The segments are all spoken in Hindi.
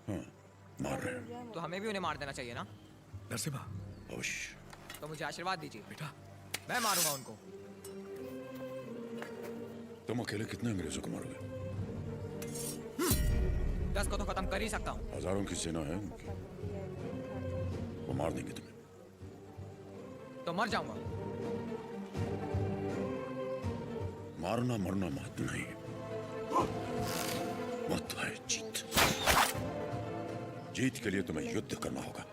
हाँ, मार रहे हैं। तो हमें भी उन्हें मार देना चाहिए ना? नरसिम्हा, अवश्य। तो मुझे आशीर्वाद दीजिए। बेटा, मैं मारूंगा उनको। तुम अकेले कितने अंग्रेजों को मारोगे? 10 को तो खत्म कर ही सकता हूँ। हजारों की सेना है उनकी। वो मार देंगे तुम्हें। तो मर जाऊंगा। मारना मरना महत्व नहीं, महत्व है जीत। जीत के लिए तुम्हें युद्ध करना होगा।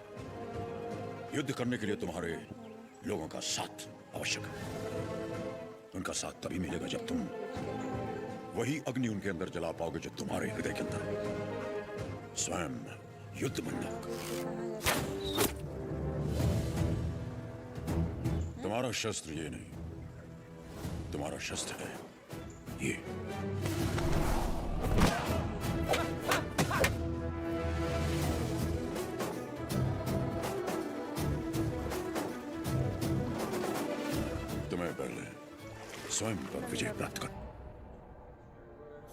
युद्ध करने के लिए तुम्हारे लोगों का साथ आवश्यक है। उनका साथ तभी मिलेगा जब तुम वही अग्नि उनके अंदर जला पाओगे जो तुम्हारे हृदय के अंदर। स्वयं युद्ध बनना होगा। तुम्हारा शस्त्र ये नहीं, तुम्हारा शस्त्र है ये। तुम्हें पहले स्वयं पर विजय प्राप्त कर।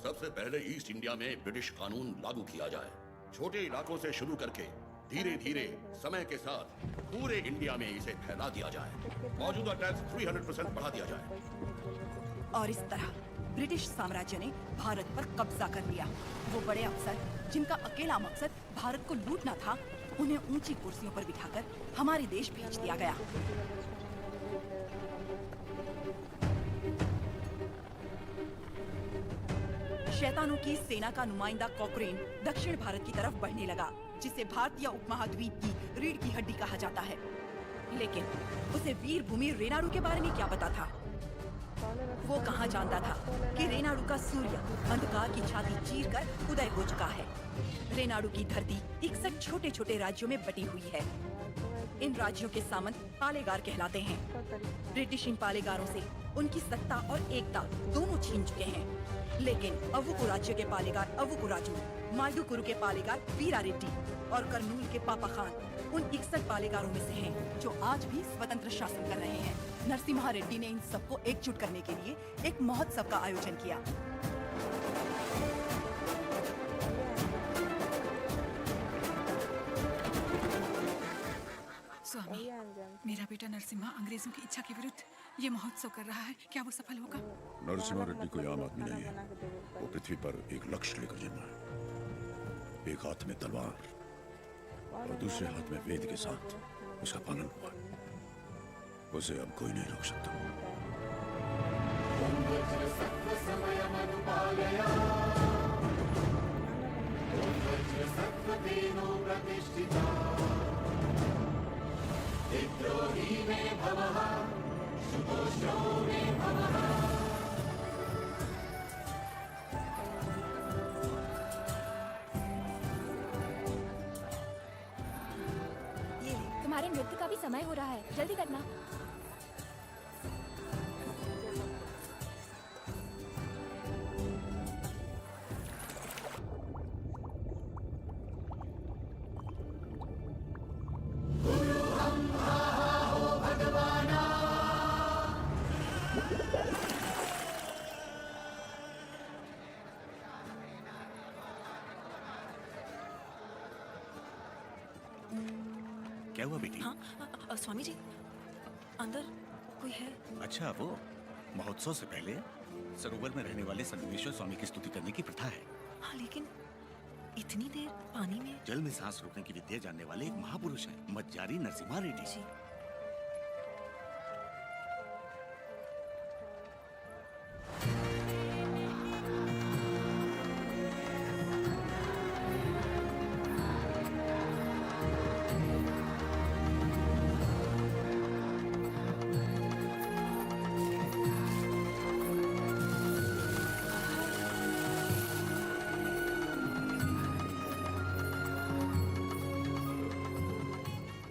सबसे पहले ईस्ट इंडिया में ब्रिटिश कानून लागू किया जाए। छोटे इलाकों से शुरू करके धीरे धीरे समय के साथ पूरे इंडिया में इसे फैला दिया जाए। मौजूदा टैक्स 300% बढ़ा दिया जाए। और इस तरह ब्रिटिश साम्राज्य ने भारत पर कब्जा कर लिया। वो बड़े अफसर जिनका अकेला मकसद भारत को लूटना था, उन्हें ऊंची कुर्सियों पर बिठाकर हमारे देश भेज दिया गया। शैतानों की सेना का नुमाइंदा कॉकरेन दक्षिण भारत की तरफ बढ़ने लगा, जिसे भारतीय उपमहाद्वीप की रीढ़ की हड्डी कहा जाता है। लेकिन उसे वीर भूमि रेनाडू के बारे में क्या पता था? वो कहाँ जानता था कि रेनाडू का सूर्य अंधकार की छाती चीरकर उदय हो चुका है। रेनाडू की धरती 61 छोटे छोटे राज्यों में बटी हुई है। इन राज्यों के सामंत पालेगार कहलाते हैं। ब्रिटिश इन पालेगारों से उनकी सत्ता और एकता दोनों छीन चुके हैं। लेकिन अवुकु राज्य के पालेगार अवुकु राजू, माइदुकुरु के पालेगार वीरा रेड्डी और कर्नूल के पापा खान उन 61 पालेगारों में से हैं, जो आज भी स्वतंत्र शासन कर रहे हैं। नरसिम्हा रेड्डी ने इन सबको एकजुट करने के लिए एक महोत्सव का आयोजन किया। स्वामी, मेरा बेटा नरसिम्हा अंग्रेजों की इच्छा के विरुद्ध ये महोत्सव कर रहा है। क्या वो सफल होगा? नरसिम्हा रेड्डी कोई आम आदमी नहीं है। वो पृथ्वी पर एक लक्ष्य लेकर जन्मा है। एक हाथ में तलवार और दूसरे हाथ में वेद के साथ उसका पालन हुआ। उसे अब कोई नहीं रोक सकता। तुम्हारे नृत्य का भी समय हो रहा है, जल्दी करना। क्या हुआ बेटी? हाँ, स्वामी जी, अंदर कोई है? अच्छा, वो महोत्सव से पहले सरोवर में रहने वाले संगमेश्वर स्वामी की स्तुति करने की प्रथा है। हाँ, लेकिन इतनी देर पानी में? जल में सांस रोकने की विद्या जानने वाले एक महापुरुष हैं, मज्जारी नरसिम्हा रेड्डी जी।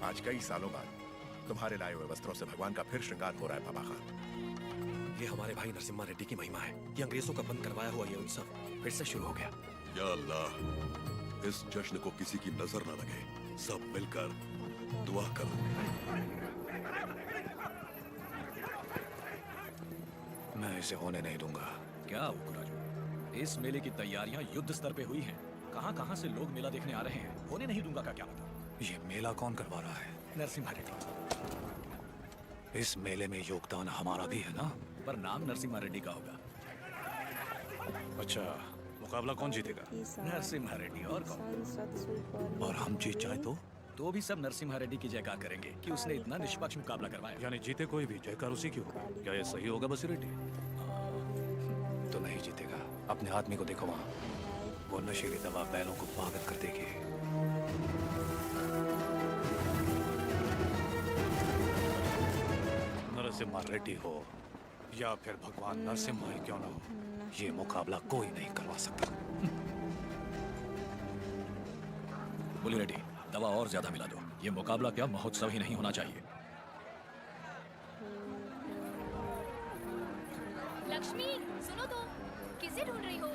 आज कई सालों बाद तुम्हारे लाए हुए वस्त्रों से भगवान का फिर श्रृंगार हो रहा है पापा खान। ये हमारे भाई नरसिम्हा रेड्डी की महिमा है। ये अंग्रेजों का बंद करवाया हुआ ये उत्सव फिर से शुरू हो गया। या अल्लाह, इस जश्न को किसी की नजर न लगे। सब मिलकर दुआ करो। मैं इसे होने नहीं दूंगा। क्या अवुकु राजू, इस मेले की तैयारियां युद्ध स्तर पे हुई हैं। कहां कहां से लोग मेला देखने आ रहे हैं, होने नहीं दूंगा का क्या पता। ये मेला कौन करवा रहा है? नरसिम्हा रेड्डी। इस मेले में योगदान हमारा भी है ना? पर नाम नरसिम्हा रेड्डी का होगा। अच्छा, मुकाबला कौन जीतेगा? नरसिम्हा रेड्डी, और कौन? और हम जीत जाए तो भी सब नरसिम्हा रेड्डी की जयकार करेंगे कि उसने इतना निष्पक्ष मुकाबला करवाया। यानी जीते कोई भी, जयकार उसी की होगा। क्या ये सही होगा बसीरेड्डी? तो नहीं जीतेगा। अपने आदमी को देखो वहाँ, वो नशीली दवा बैलों को पागल कर देगी। नरसिम्हा रेड्डी हो या फिर भगवान नरसिम्हा ही क्यों ना हो, ये मुकाबला कोई नहीं करवा सकता। बोली रेड्डी, दवा और ज्यादा मिला दो। ये मुकाबला क्या महोत्सव ही नहीं होना चाहिए। लक्ष्मी, सुनो तो, किसे ढूंढ रही हो?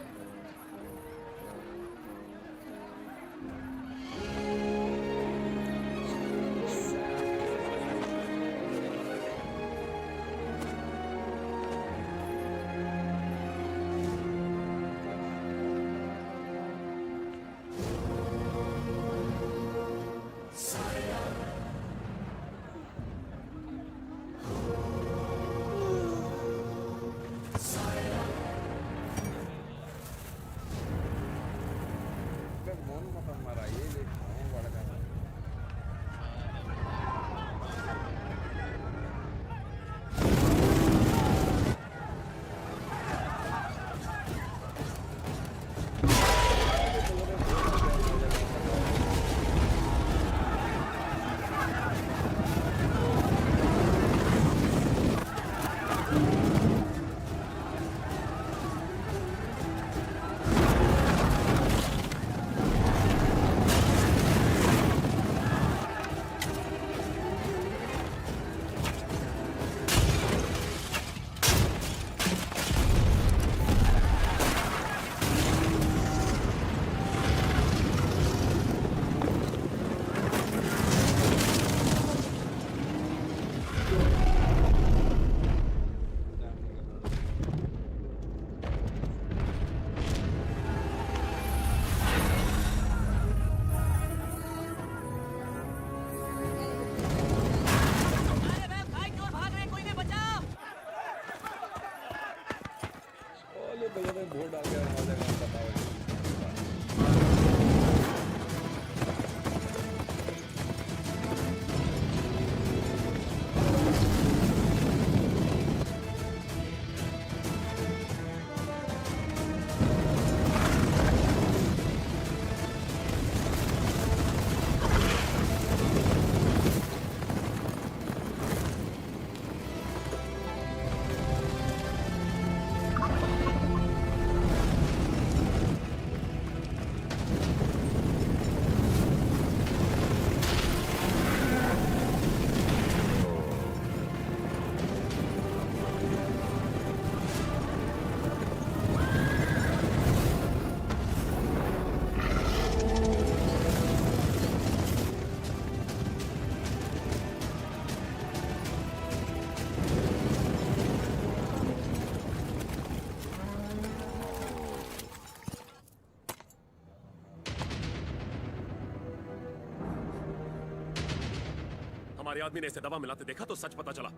हमारे आदमी ने इसे दवा मिलाते देखा तो सच पता चला।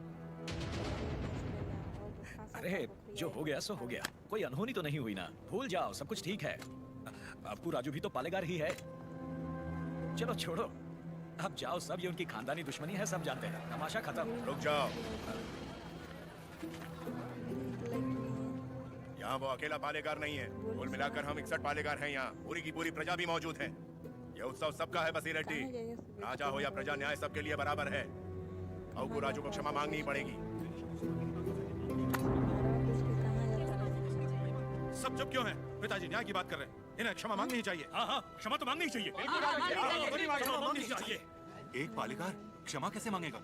अरे जो हो गया सो हो गया, कोई अनहोनी तो नहीं हुई ना। भूल जाओ, सब कुछ ठीक है। आपको राजू भी तो पालेगार ही है। चलो छोड़ो, अब जाओ सब, ये उनकी खानदानी दुश्मनी है, सब जानते हैं। तमाशा खत्म। रुक जाओ। यहाँ वो अकेला पालेगार नहीं है, कुल मिलाकर हम 61 पालेगार हैं यहाँ। पूरी की पूरी प्रजा भी मौजूद है। ये उत्सव सबका है बसीरेड्डी। राजा हो या प्रजा, न्याय सबके लिए बराबर है। अब को राजू को क्षमा मांगनी पड़ेगी। सब चुप क्यों हैं? पिताजी न्याय की बात कर रहे हैं, इन्हें क्षमा मांगनी ही चाहिए। हाँ हाँ, क्षमा तो मांगनी ही चाहिए। क्षमा मांगनी ही चाहिए। एक पालेगार क्षमा कैसे मांगेगा?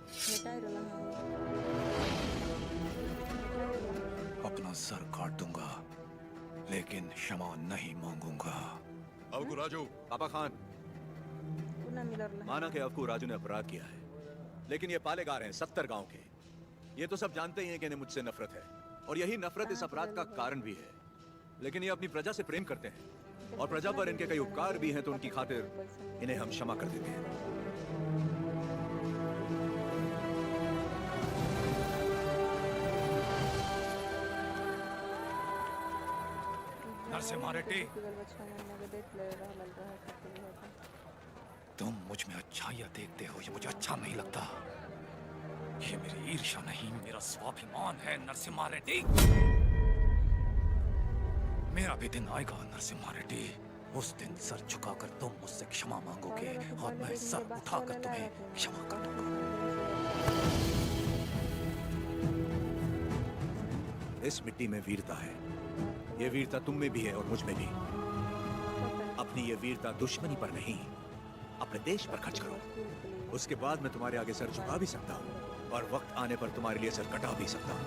अपना सर काट दूंगा, लेकिन क्षमा नहीं मांगूंगा। अवकू राजू। पापा खान, माना कि अवकू राजू ने अपराध किया है, लेकिन ये पालेगार हैं 70 गांव के। ये तो सब जानते ही हैं कि इन्हें मुझसे नफरत है, और यही नफरत इस अपराध का कारण भी है। लेकिन ये अपनी प्रजा से प्रेम करते हैं, और प्रजा पर इनके कई उपकार भी हैं, तो उनकी खातिर इन्हें हम क्षमा कर देते हैं। नरसिम्हा रेड्डी, तुम मुझ में अच्छाइयां देखते हो, ये मुझे अच्छा नहीं लगता। ये मेरी ईर्ष्या नहीं, मेरा स्वाभिमान है नरसिम्हा रेड्डी। मेरा भी दिन आएगा नरसिम्हा रेड्डी, उस दिन सर झुकाकर तुम मुझसे क्षमा मांगोगे और मैं सर उठाकर तुम्हें क्षमा कर दूंगा। इस मिट्टी में वीरता है, ये वीरता तुम में भी है और मुझ में भी। अपनी ये वीरता दुश्मनी पर नहीं, अपने देश पर खर्च करो। उसके बाद मैं तुम्हारे आगे सर झुका भी सकता हूँ और वक्त आने पर तुम्हारे लिए सर कटा भी सकता हूँ।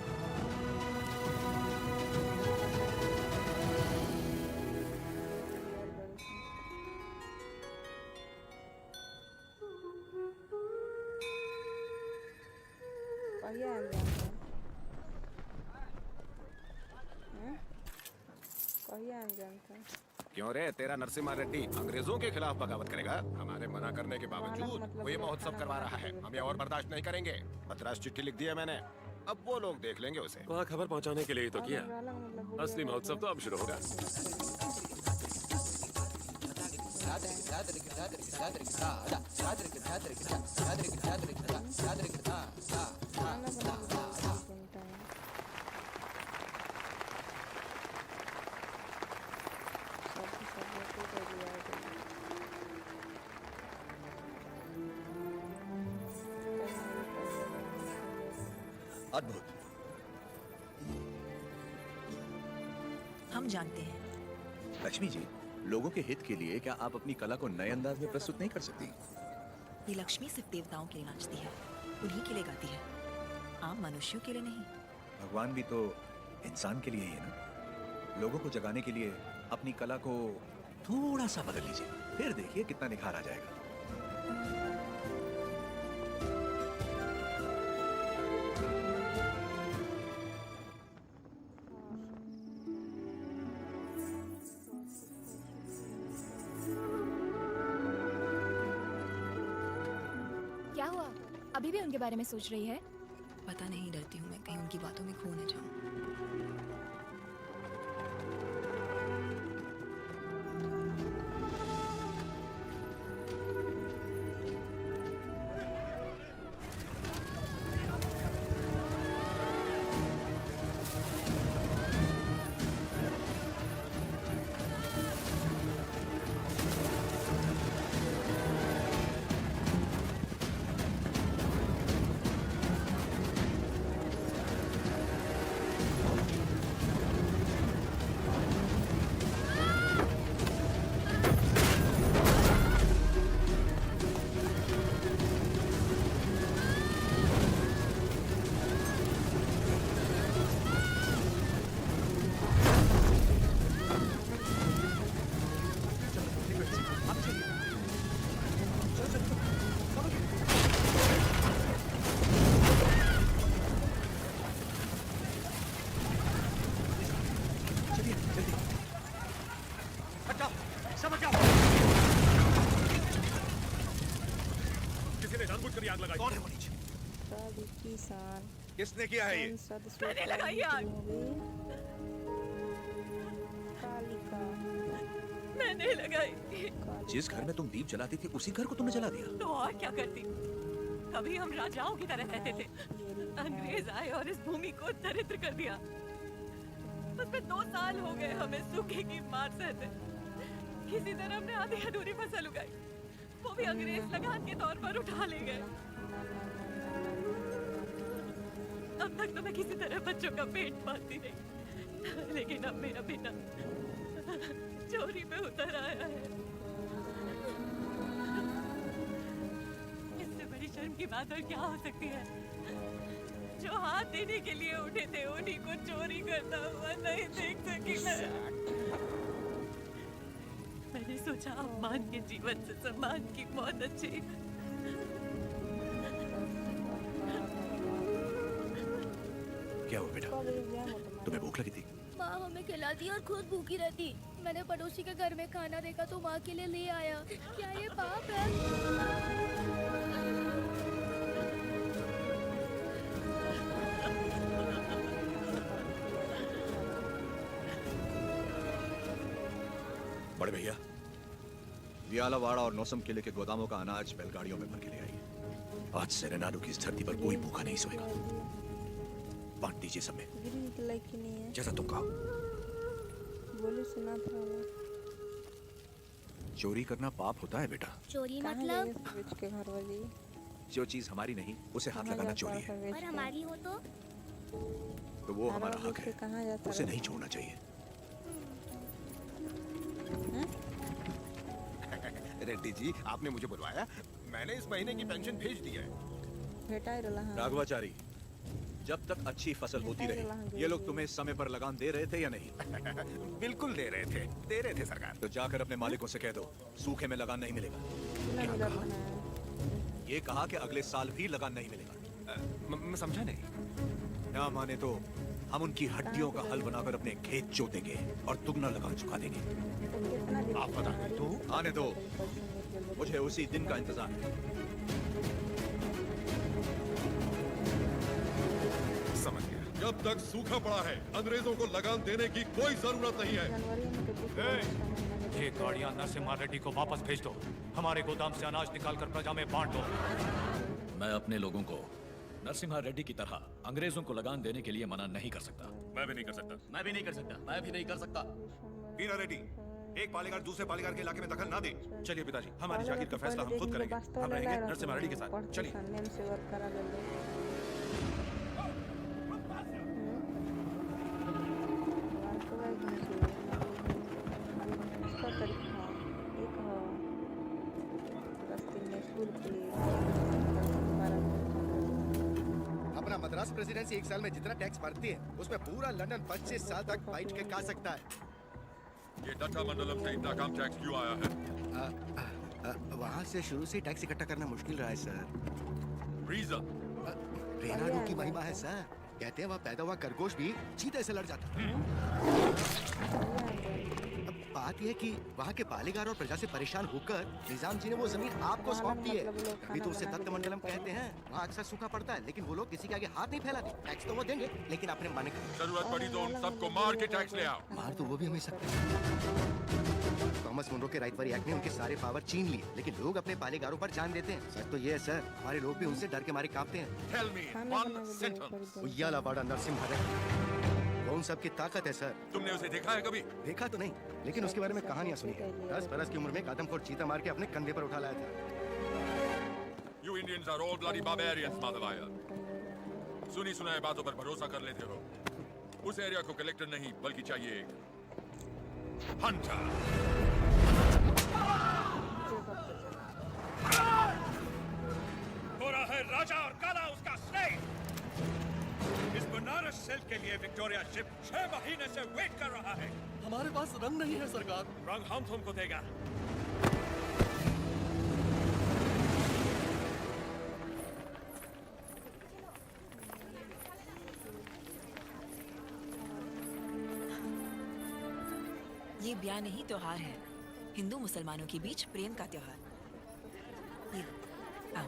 क्यों रे, तेरा नरसिम्हा रेड्डी अंग्रेजों के खिलाफ बगावत करेगा? हमारे मना करने के बावजूद वो ये महोत्सव करवा रहा है। हम ये और बर्दाश्त नहीं करेंगे। पत्रास चिट्ठी लिख दी है मैंने, अब वो लोग देख लेंगे उसे। वहाँ खबर पहुँचाने के लिए ही तो किया। असली महोत्सव तो अब शुरू होगा। अद्भुत। हम जानते हैं। लक्ष्मी जी, लोगों के हित के लिए क्या आप अपनी कला को नए अंदाज में प्रस्तुत नहीं कर सकती? ये लक्ष्मी सिर्फ देवताओं के लिए नाचती है, उन्हीं के लिए गाती है, आम मनुष्यों के लिए नहीं। भगवान भी तो इंसान के लिए ही है ना। लोगों को जगाने के लिए अपनी कला को थोड़ा सा बदल लीजिए, फिर देखिए कितना निखार आ जाएगा। क्या हुआ? अभी भी उनके बारे में सोच रही है? पता नहीं, डरती हूँ मैं कहीं उनकी बातों में खो न जाऊं। किसने किया है ये? मैंने लगाई आग। मैंने लगाई। जिस घर में तुम दीप जलाती थी उसी घर को तुमने जला दिया। तो और क्या करती? कभी हम राजाओं की तरह रहते थे, अंग्रेज आए और इस भूमि को दरिद्र कर दिया। उसमें 2 साल हो गए हमें सूखे की मार सहते। किसी तरह हमने आधी अधूरी फसल उगाई, वो भी अंग्रेज लगान के तौर पर उठा ले गए। अब तक तो मैं किसी तरह बच्चों का पेट पालती रही, लेकिन अब मेरा बेटा चोरी पे उतर आया है। इससे बड़ी शर्म की बात और क्या हो सकती है? जो हाथ देने के लिए उठे थे उन्हीं को चोरी करता हुआ नहीं देख सकी मैं। मैंने सोचा अपमान के जीवन से सम्मान की मौत अच्छी। क्या हुआ बेटा, तुम्हें भूख लगी थी? माँ हमें खिलाती और खुद भूखी रहती। मैंने पड़ोसी के घर में खाना देखा तो माँ के लिए ले आया। क्या ये पाप है? बड़े भैया, वियालावाड़ा और नौसम किले के गोदामों का अनाज बैलगाड़ियों में भर के ले आइए। आज से रेनाडू की इस धरती पर कोई भूखा नहीं सोएगा। बांट दीजिए सब में, जैसा तुम कहो। बोले सुना था। चोरी करना पाप होता है बेटा। चोरी मतलब? के घर वाली जो चीज हमारी नहीं उसे हाथ लगाना चोरी है। और हमारी हो तो वो हमारा हक है, उसे नहीं छोड़ना चाहिए। रेड्डी जी, आपने मुझे बुलवाया? मैंने इस महीने की पेंशन भेज दी है। राघवाचारी, जब तक अच्छी फसल होती रही, ये लोग तुम्हें समय पर लगान दे रहे थे या नहीं? बिल्कुल दे रहे थे सरकार। तो जाकर अपने मालिकों से कह दो, सूखे में लगान नहीं मिलेगा। क्या कहा? ये कहा कि अगले साल भी लगान नहीं मिलेगा। मैं समझा नहीं। ना माने तो हम उनकी हड्डियों का हल बनाकर अपने खेत जोतेंगे और दुगना लगान चुका देंगे। आप बता दें तो? आने दो, मुझे उसी दिन का इंतजार है। समझ गया। जब तक सूखा पड़ा है, अंग्रेजों को लगान देने की कोई जरूरत नहीं है। ये गाड़ियां नरसिम्हा रेड्डी को वापस भेज दो। हमारे गोदाम से अनाज निकालकर प्रजा में बांट दो। मैं अपने लोगों को नरसिम्हा रेड्डी की तरह अंग्रेजों को लगान देने के लिए मना नहीं कर सकता। मैं भी नहीं कर सकता। मैं भी नहीं कर सकता। मैं भी नहीं कर सकता। वीरा रेड्डी, एक पालेगार दूसरे पालेगार के इलाके में दखल ना दे। चलिए पिताजी, हमारी जागीर का फैसला हम खुद करेंगे। हम रहेंगे नरसिम्हा रेड्डी के साथ। चलिए। अपना मद्रास प्रेसिडेंसी एक साल में जितना टैक्स भरती है, उसमें पूरा लंदन 25 साल तक बैठ के खा सकता है। ये दत्ता मंडलम से इतना कम टैक्स क्यों आया है? वहाँ से शुरू से टैक्स इकट्ठा करना मुश्किल रहा है सर। रीजन? रेनाडू की महिमा है सर। कहते हैं वहाँ पैदा हुआ खरगोश भी चीते से लड़ जाता है। बात यह कि वहाँ के पालेगार और प्रजा से परेशान होकर निजाम जी ने वो जमीन आपको सौंप दी है। अभी तो उसे दत्त मंडलम कहते हैं। वहाँ अक्सर सूखा पड़ता है, लेकिन वो लोग किसी के आगे हाथ नहीं फैलाते। टैक्स तो वो देंगे, लेकिन अपने माने का। जरूरत पड़ी तो उन सबको मार के टैक्स ले आओ। मार तो वो भी हमें सकते हैं। थॉमस मुनरो के राइटवरी एक्ट ने उनके सारे पावर छीन लिए, लेकिन लोग अपने पालेगारों पर जान देते हैं। सच तो ये है सर, हमारे लोग भी उनसे डर के मारे कांपते हैं। Tell me one sentence. उय्यालावाड़ा Narasimha Reddy, वो उन सब की ताकत है सर। तुमने उसे देखा है कभी? देखा तो नहीं, लेकिन उसके बारे में कहानियां सुनी है। 10 बरस की उम्र में आदमखोर चीता मार के अपने कंधे पर उठा लाया था। You Indians are all bloody barbarians, Madhavaya. सुनी सुनाई बातों पर भरोसा कर लेते हो। उस एरिया को कलेक्टर नहीं, बल्कि चाहिए एक हंटर। हो रहा है राजा और काला उसका स्लेव। इस बनारस सिल्क के लिए विक्टोरिया शिप 6 महीने से वेट कर रहा है। हमारे पास रंग नहीं है सरकार। रंग हम तुमको देगा। ये ब्याह नहीं त्योहार है, हिंदू मुसलमानों के बीच प्रेम का त्योहार। ये आओ।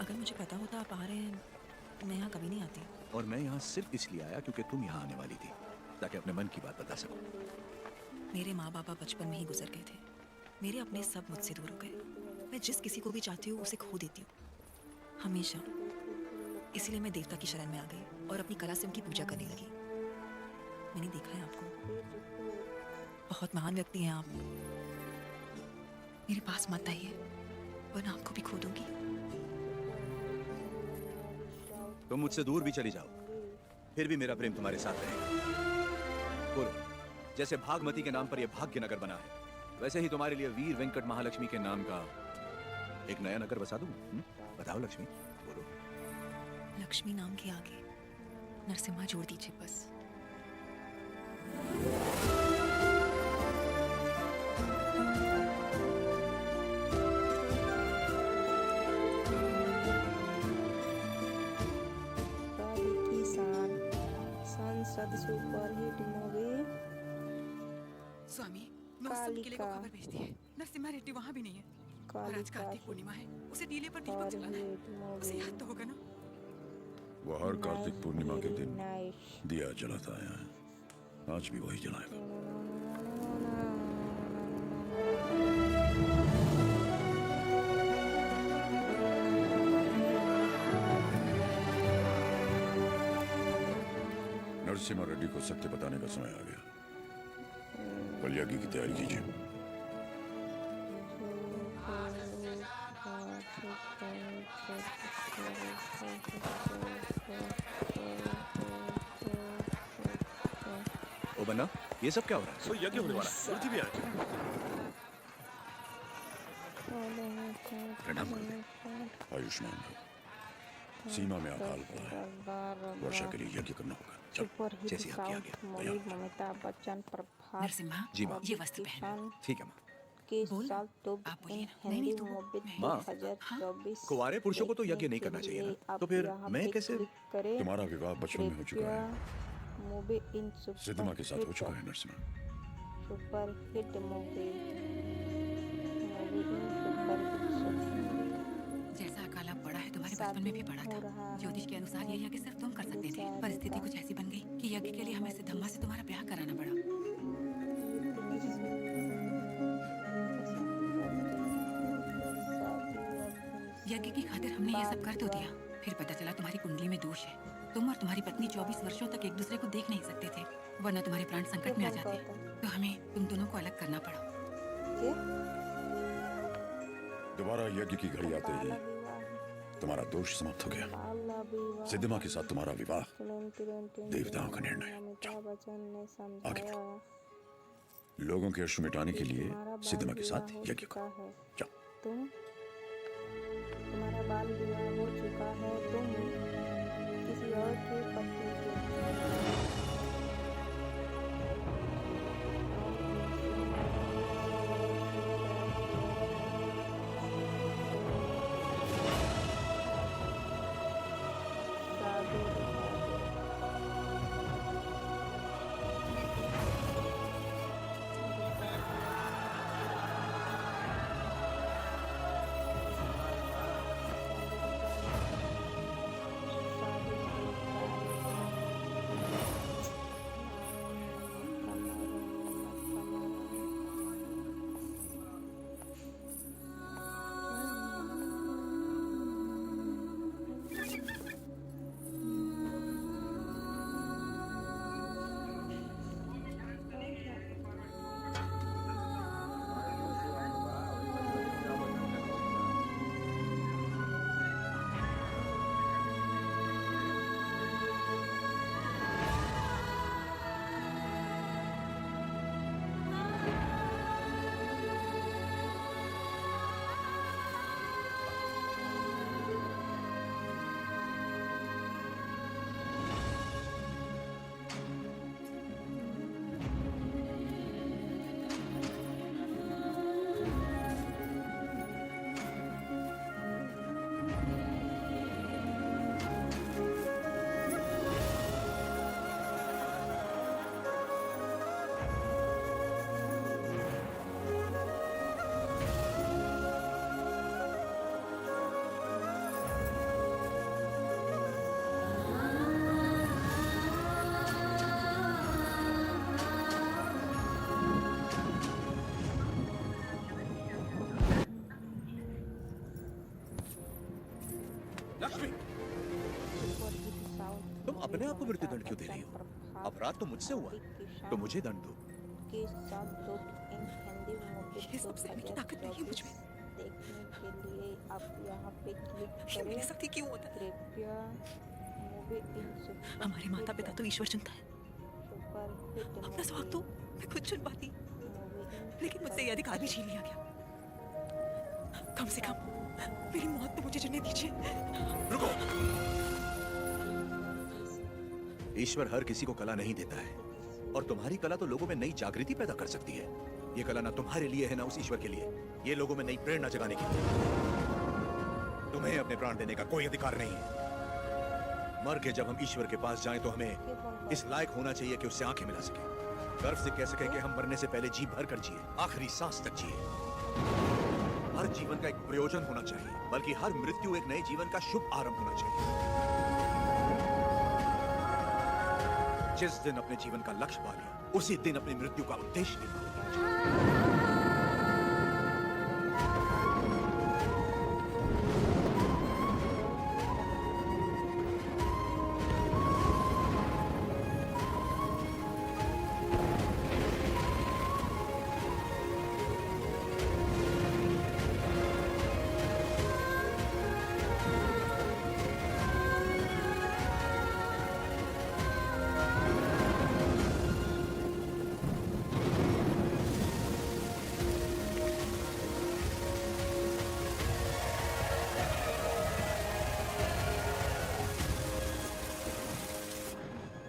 अगर मुझे पता होता आप आ रहे हैं, मैं यहाँ कभी नहीं आती। और मैं यहाँ सिर्फ इसलिए आया क्योंकि तुम यहाँ आने वाली थी, ताकि अपने मन की बात बता सकूं। मेरे माँ बाप बचपन में ही गुजर गए थे। मेरे अपने सब मुझसे दूर हो गए। मैं जिस किसी को भी चाहती हूँ उसे खो देती हूँ, हमेशा। इसीलिए मैं देवता की शरण में आ गई और अपनी कला से उनकी पूजा करने लगी। मैंने देखा है आपको, बहुत महान व्यक्ति हैं आप। मेरे पास मत आइए, वरना आपको भी खो दूंगी। तुम मुझसे दूर भी चली जाओ, फिर भी मेरा प्रेम तुम्हारे साथ रहेगा। बोलो, जैसे भागमती के नाम पर यह भाग्यनगर बना है, वैसे ही तुम्हारे लिए वीर वेंकट महालक्ष्मी के नाम का एक नया नगर बसा दूं? बताओ लक्ष्मी, बोलो। लक्ष्मी नाम के आगे नरसिम्हा जोड़ दीजिए बस। सुपर हिट मूवी स्वामी नौसम किले को कालिका। खबर भेजती है नरसिम्हा रेड्डी वहाँ भी नहीं है और आज कालिका कार्तिक पूर्णिमा है उसे टीले पर दीपक जलाना है उसे याद तो होगा ना वो हर कार्तिक पूर्णिमा के दिन नाइस दिया जलाता है, आज भी वही जलाएगा। नरसिम्हा रेड्डी को सत्य बताने का समय आ गया। कल यज्ञ की तैयारी कीजिए। ओ बन्ना, ये सब क्या हो रहा है? तो यज्ञ होने वाला है। गुरुजी भी आए। प्रणाम करते। आयुष्मान भव। सीमा में अकाल पड़ा है, वर्षा के लिए यज्ञ करना होगा। सुपर हिट जैसे आपकी आज्ञा। साउथ मूवी ममिता बच्चन प्रभात नरसिम्हा जी माँ। ये वस्त्र पहन ठीक है माँ। के बोल। साल तो आप बोलिए इन ना। नहीं, हिंदी तुम- मूवी माँ, 2024 कुंवारे पुरुषों को तो यज्ञ नहीं देखने करना के चाहिए लिए ना। आप तो फिर यहाँ मैं पे कैसे? क्लिक करें। तुम्हारा विवाह बचपन में हो चुका है। मूवी इन सुपर सिद्धमा के साथ हो हिट चुका है Narasimha. Super hit movie movie इन सुपर हिट जैसा अकाल अब पड़ा है तुम्हारे बचपन में भी पड़ा हो रहा था है। ज्योतिष के अनुसार ये यज्ञ सिर्फ तुम कर सकते थे परिस्थिति कुछ ऐसी बन गई कि यज्ञ के लिए हमें सिद्धम्मा से तुम्हारा ब्याह कराना पड़ा यज्ञ की खातिर हमने ये सब कर तो दिया फिर पता चला तुम्हारी कुंडली में दोष है तुम और तुम्हारी पत्नी 24 वर्षों तक एक दूसरे को देख नहीं सकते थे वरना तुम्हारे प्राण संकट में आ जाते तो हमें तुम दोनों को अलग करना पड़ा दोबारा यज्ञ की घड़ी आते ही तुम्हारा दोष समाप्त हो गया। सिद्धमा के साथ तुम्हारा विवाह देवताओं का निर्णय। अमिताभ बच्चन ने आगे समझाया लोगों के अश्रु मिटाने के लिए तुम्हारा बाल सिद्धमा के साथ विवाह हो यज्ञ चुका करो। है। जाओ। तुम्हारा बाल विवाह हो चुका है तुम किसी और की पत्नी लक्ष्मी, तुम अपने आप को मृत्युदंड क्यों दे रही हो? अपराध तो मुझसे हुआ, तो मुझे दंड दो। के साथ दो इन हिंदी मूवी ये सब सहने की ताकत नहीं है मुझ में। देखने के लिए आप यहाँ पे क्लिक ये मेरे करें। साथ ही क्यों होता है कृपया मूवी इन सुपर हमारे माता पिता तो ईश्वर चुनता है सुपर हिट अपना स्वाग तो मैं खुद चुन पाती लेकिन मुझसे ये अधिकार भी छीन लिया गया कम से कम मेरी मौत तो मुझे चुनने दीजिए रुको। ईश्वर हर किसी को कला नहीं देता है और तुम्हारी कला तो लोगों में नई जागृति पैदा कर सकती है। ये कला ना तुम्हारे लिए है ना उस ईश्वर के लिए, ये लोगों में नई प्रेरणा जगाने के लिए। तुम्हें अपने प्राण देने का कोई अधिकार नहीं है। मर के जब हम ईश्वर के पास जाएं तो हमें इस लायक होना चाहिए कि उससे आंखें मिला सके, गर्व से कह सके कि हम मरने से पहले जी भर कर जिए, आखिरी सांस तक जिए। हर जीवन का एक प्रयोजन होना चाहिए, बल्कि हर मृत्यु एक नए जीवन का शुभ आरंभ होना चाहिए। जिस दिन अपने जीवन का लक्ष्य पा लिया, उसी दिन अपनी मृत्यु का उद्देश्य निर्माण करना चाहिए।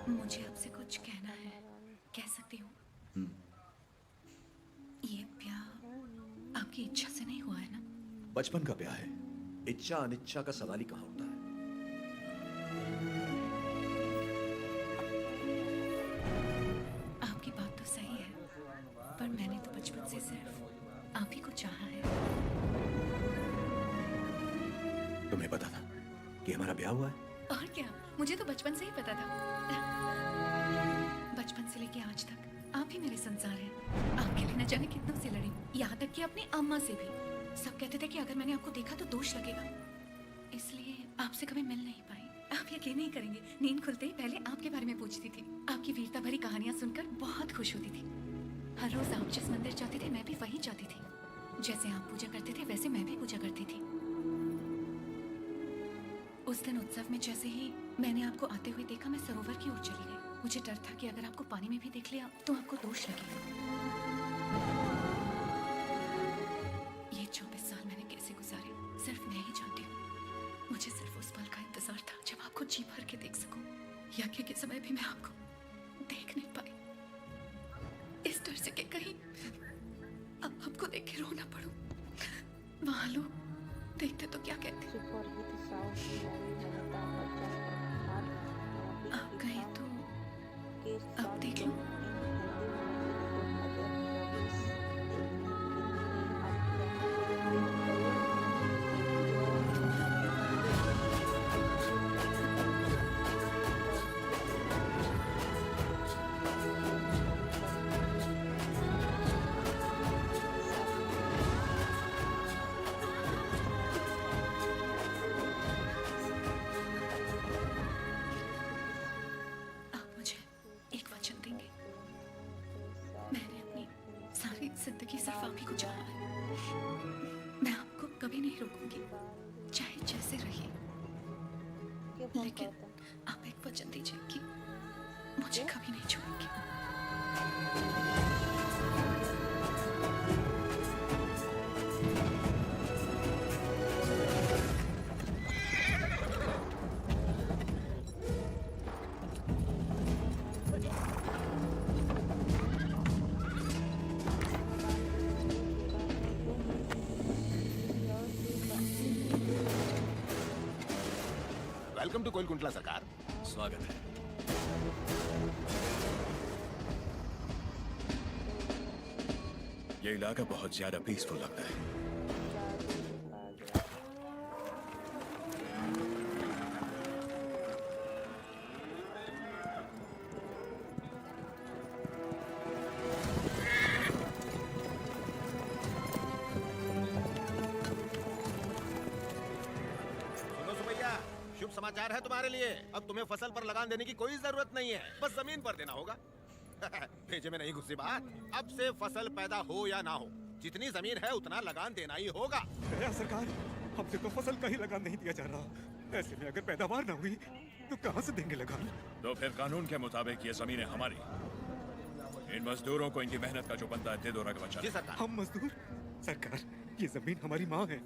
मुझे आपसे कुछ कहना है, कह सकती हूँ? ये ब्याह आपकी इच्छा से नहीं हुआ है ना? बचपन का ब्याह है, इच्छा अनिच्छा का सवाल ही कहाँ होता है। आपकी बात तो सही है, पर मैंने तो बचपन से सिर्फ आप ही को चाहा है। तुम्हें पता था कि हमारा ब्याह हुआ है? और क्या, मुझे तो बचपन से ही पता था। बचपन से लेके आज तक आप ही मेरे संसार हैं। आपके लिए न जाने कितनों से लड़ी, यहाँ तक कि अपनी अम्मा से भी। सब कहते थे कि अगर मैंने आपको देखा तो दोष लगेगा, इसलिए आपसे कभी मिल नहीं पाई। आप यकीन नहीं करेंगे, नींद खुलते ही पहले आपके बारे में पूछती थी। आपकी वीरता भरी कहानियां सुनकर बहुत खुश होती थी। हर रोज आप जिस मंदिर जाते थे मैं भी वही जाती थी। जैसे आप पूजा करते थे वैसे मैं भी पूजा करती थी। उस दिन उत्सव में जैसे ही मैंने आपको आते हुए देखा, मैं सरोवर की ओर चली गई। मुझे डर था कि अगर आपको पानी में भी देख लिया तो आपको दोष लगेगा। ये 24 साल मैंने कैसे गुजारे सिर्फ मैं ही जानती हूँ। मुझे सिर्फ उस पल का इंतजार था जब आपको जी भर के देख सकूं। यज्ञ के समय भी मैं आपको देख नहीं पाई, इस डर से कि कहीं आपको देख के रोना पड़ूं। वहां लोग देखते तो क्या कहते। आप कहीं तो अब देख लो। जिंदगी सिर्फ आप ही को चाहा है। मैं आपको कभी नहीं रोकूंगी, चाहे जैसे रहिए, लेकिन आप एक वचन दीजिए कि मुझे कभी नहीं छोड़ेंगे। वेलकम टू कोलकुंटला सरकार। स्वागत है। ये इलाका बहुत ज्यादा पीसफुल लगता है। शुभ समाचार है तुम्हारे लिए। अब तुम्हें फसल पर लगान देने की कोई जरूरत नहीं है, बस जमीन पर देना होगा। भेजे में नहीं घुसी बात। अब से फसल पैदा हो या ना हो, जितनी जमीन है उतना लगान देना ही होगा। सरकार, हमसे तो फसल का ही लगान नहीं दिया जा रहा। ऐसे में अगर पैदावार ना हुई तो कहां से देंगे लगान? तो फिर कानून के मुताबिक ये जमीन है हमारी। इन मजदूरों को इनकी मेहनत का जो बनता है दे दो रकबा। जी सरकार। हम मजदूर? सरकार, ये जमीन हमारी माँ है।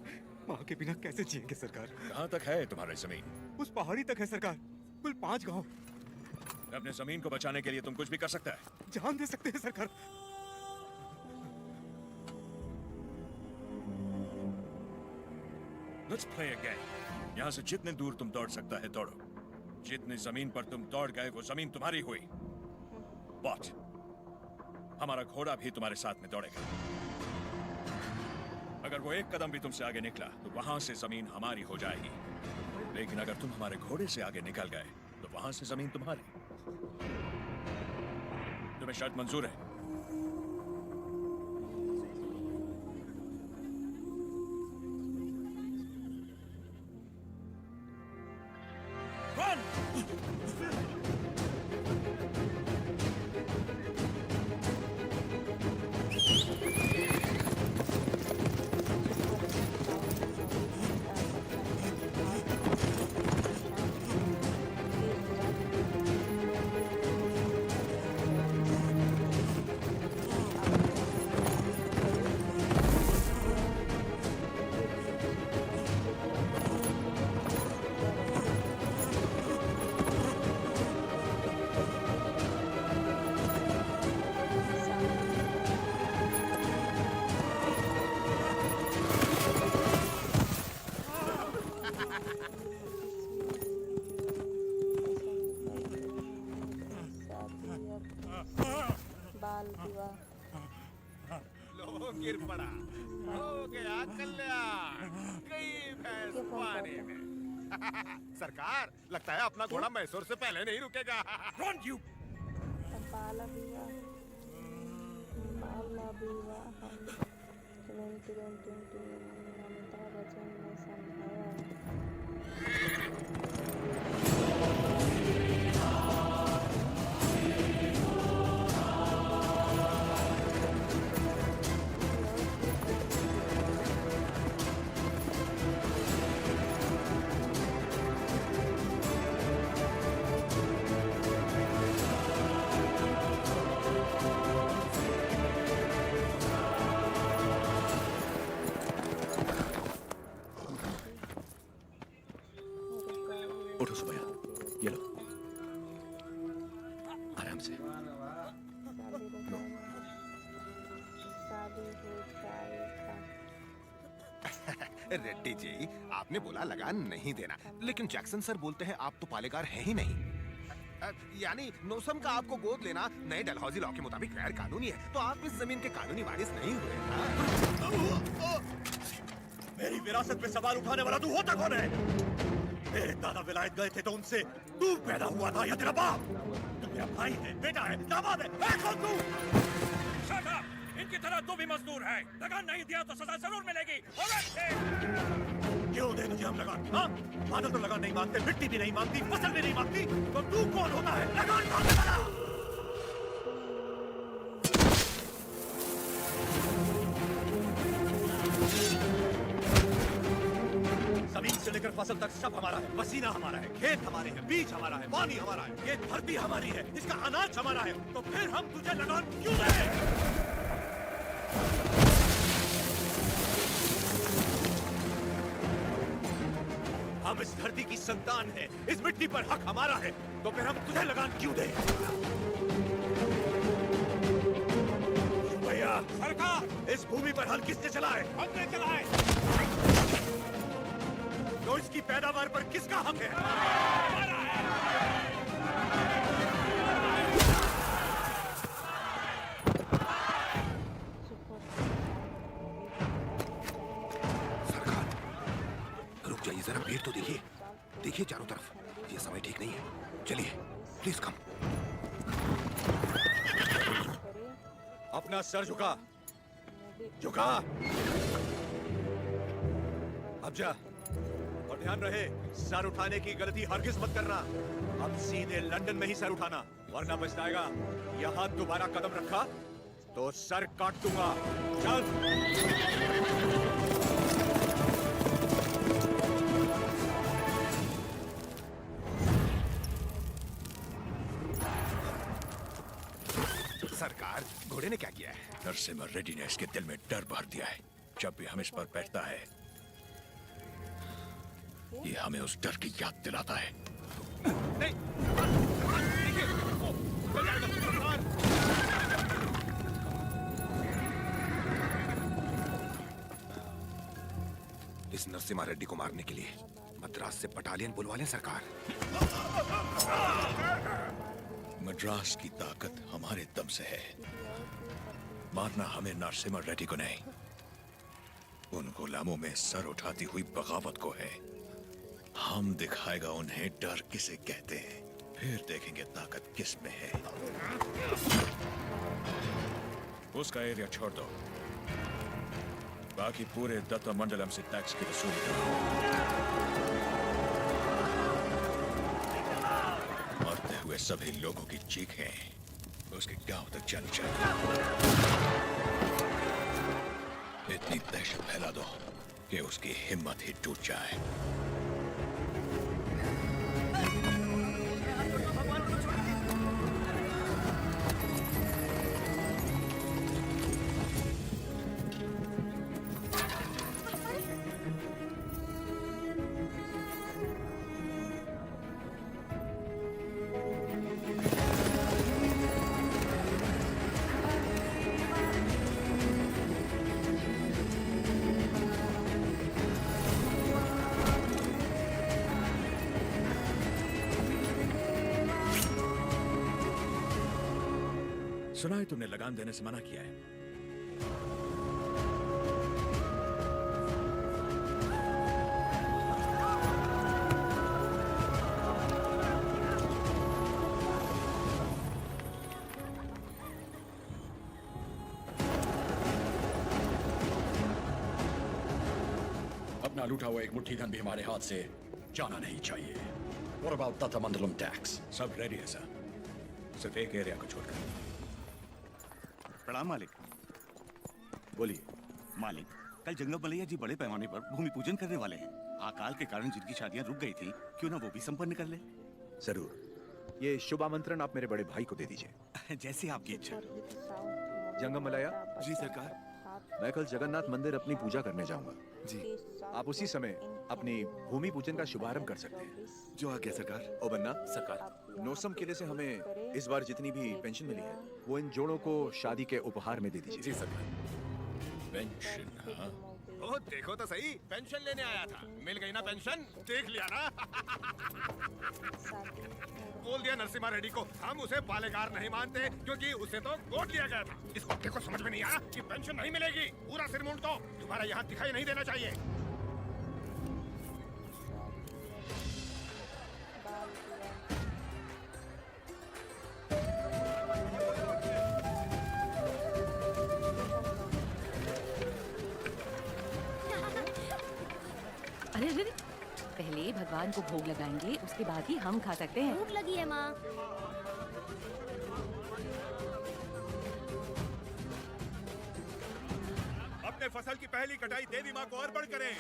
माँ के बिना कैसे जिएंगे सरकार? कहाँ तक है तुम्हारी जमीन? उस पहाड़ी तक है सरकार, कुल 5 गांव। अपने जमीन को बचाने के लिए तुम कुछ भी कर सकता है। जान दे सकते हैं सरकार। Let's play a game. यहाँ से जितने दूर तुम दौड़ सकता है दौड़ो। जितनी जमीन पर तुम दौड़ गए वो जमीन तुम्हारी हुई। वॉच, हमारा घोड़ा भी तुम्हारे साथ में दौड़ेगा। अगर वो एक कदम भी तुमसे आगे निकला तो वहां से जमीन हमारी हो जाएगी, लेकिन अगर तुम हमारे घोड़े से आगे निकल गए तो वहां से जमीन तुम्हारी। तुम्हें शर्त मंजूर है? बाल विवाह लो गिर पड़ा, हो गया कल्याण, गई भैंस पानी में। सरकार, लगता है अपना घोड़ा मैसूर से पहले नहीं रुकेगा। बाल विवाह अमिताभ बच्चन ने समझाया। उठो सुबैया, ये लो, आराम से। रेड्डी जी, आपने बोला लगान नहीं देना, लेकिन जैक्सन सर बोलते हैं आप तो पालेगार हैं ही नहीं। यानी नोसम का आपको गोद लेना नए डलहौजी लॉ के मुताबिक गैर कानूनी है, तो आप इस जमीन के कानूनी वारिस नहीं हुए। मेरी विरासत पे सवाल उठाने वाला तू होता कौन है? मेरे दादा विलायत गए थे तो उनसे तू पैदा हुआ था या तेरा बाप? तू मेरा भाई है, बेटा है, दामाद है, मैं कौन तू? Shut up! इनकी तरह तू भी मजदूर है। लगान नहीं दिया तो सजा जरूर मिलेगी। क्यों दे तुझे हम लगान? हाँ? बादल तो लगान नहीं मांगते, मिट्टी भी नहीं मांगती, फसल भी नहीं मांगती, तो तू कौन होता है लगान मांगने वाला? जमीन से लेकर फसल तक सब हमारा है, पसीना हमारा है, खेत हमारे हैं, बीज हमारा है, पानी हमारा है, ये धरती हमारी है, इसका अनाज हमारा है, तो फिर हम तुझे लगान क्यों दें? हम इस धरती की संतान हैं, इस मिट्टी पर हक हमारा है, तो फिर हम तुझे लगान क्यों दें? भैया, सरकार, इस भूमि पर हल किसने चलाए? हमने चलाए। तो इसकी पैदावार पर किसका हक है? हमारा है। सरकार, रुक जाइए जरा, भीड़ तो देखिए, देखिए चारों तरफ, ये समय ठीक नहीं है। चलिए, प्लीज कम। अपना सर झुका, झुका। अब जा, और ध्यान रहे, सर उठाने की गलती हरगिज मत करना। अब सीधे लंदन में ही सर उठाना, वरना पछताएगा। यहाँ दोबारा कदम रखा तो सर काट दूंगा। चल। सरकार, घोड़े ने क्या किया है? नरसिम्हा रेड्डी ने इसके दिल में डर भर दिया है। जब भी हम इस पर बैठता है, ये हमें उस डर की याद दिलाता है। नहीं, इस नरसिम्हा रेड्डी को मारने के लिए मद्रास मद्रास से बटालियन बुलवा लें सरकार। मद्रास की ताकत हमारे दम से है, मारना हमें नरसिम्हा रेड्डी को नहीं, उन गुलामों में सर उठाती हुई बगावत को है। हम दिखाएगा उन्हें डर किसे कहते हैं, फिर देखेंगे ताकत किस में है। उसका एरिया छोड़ दो, बाकी पूरे दत्त मंडलम से टैक्स की वसूली करो। मरते हुए सभी लोगों की चीखें उसके गांव तक जानी चाहिए। इतनी दहशत फैला दो कि उसकी हिम्मत ही टूट जाए। सुना है तुमने लगान देने से मना किया है। अपना लूटा हुआ एक मुट्ठी धन भी हमारे हाथ से जाना नहीं चाहिए। What about तत्तमंडलम टैक्स? सब रेडी है सर, सिर्फ एक एरिया को छोड़कर। प्रणाम मालिक। बोलिए। मालिक, कल जंगम मलैया जी बड़े पैमाने पर भूमि पूजन करने वाले हैं। अकाल के कारण जिनकी शादियां रुक गई थी, क्यों ना वो भी संपन्न कर ले। जरूर, ये शुभ आमंत्रण आप मेरे बड़े भाई को दे दीजिए। जैसे आपकी इच्छा। जंगम मलैया। जी सरकार। मैं कल जगन्नाथ मंदिर अपनी पूजा करने जाऊंगा। जी। आप उसी समय अपनी भूमि पूजन का शुभारंभ कर सकते हैं। जो आज्ञा सरकार। ओ बन्ना। सरकार। नोसम किले से हमें इस बार जितनी भी पेंशन मिली है, वो इन जोड़ों को शादी के उपहार में दे दीजिए। जी सरकार। पेंशन? हाँ। ओ देखो तो सही, पेंशन लेने आया था, मिल गई ना पेंशन, देख लिया ना। बोल दिया नरसिम्हा रेड्डी को, हम उसे पालेगार नहीं मानते क्योंकि उसे तो गोद लिया गया था। इस कुत्ते को समझ में नहीं आया कि पेंशन नहीं मिलेगी। पूरा सिर मूंड दो, तुम्हारा यहाँ दिखाई नहीं देना चाहिए। अरे अरे, पहले भगवान को भोग लगाएंगे, उसके बाद ही हम खा सकते हैं। भूख लगी है माँ। अपने फसल की पहली कटाई देवी माँ को अर्पण करें।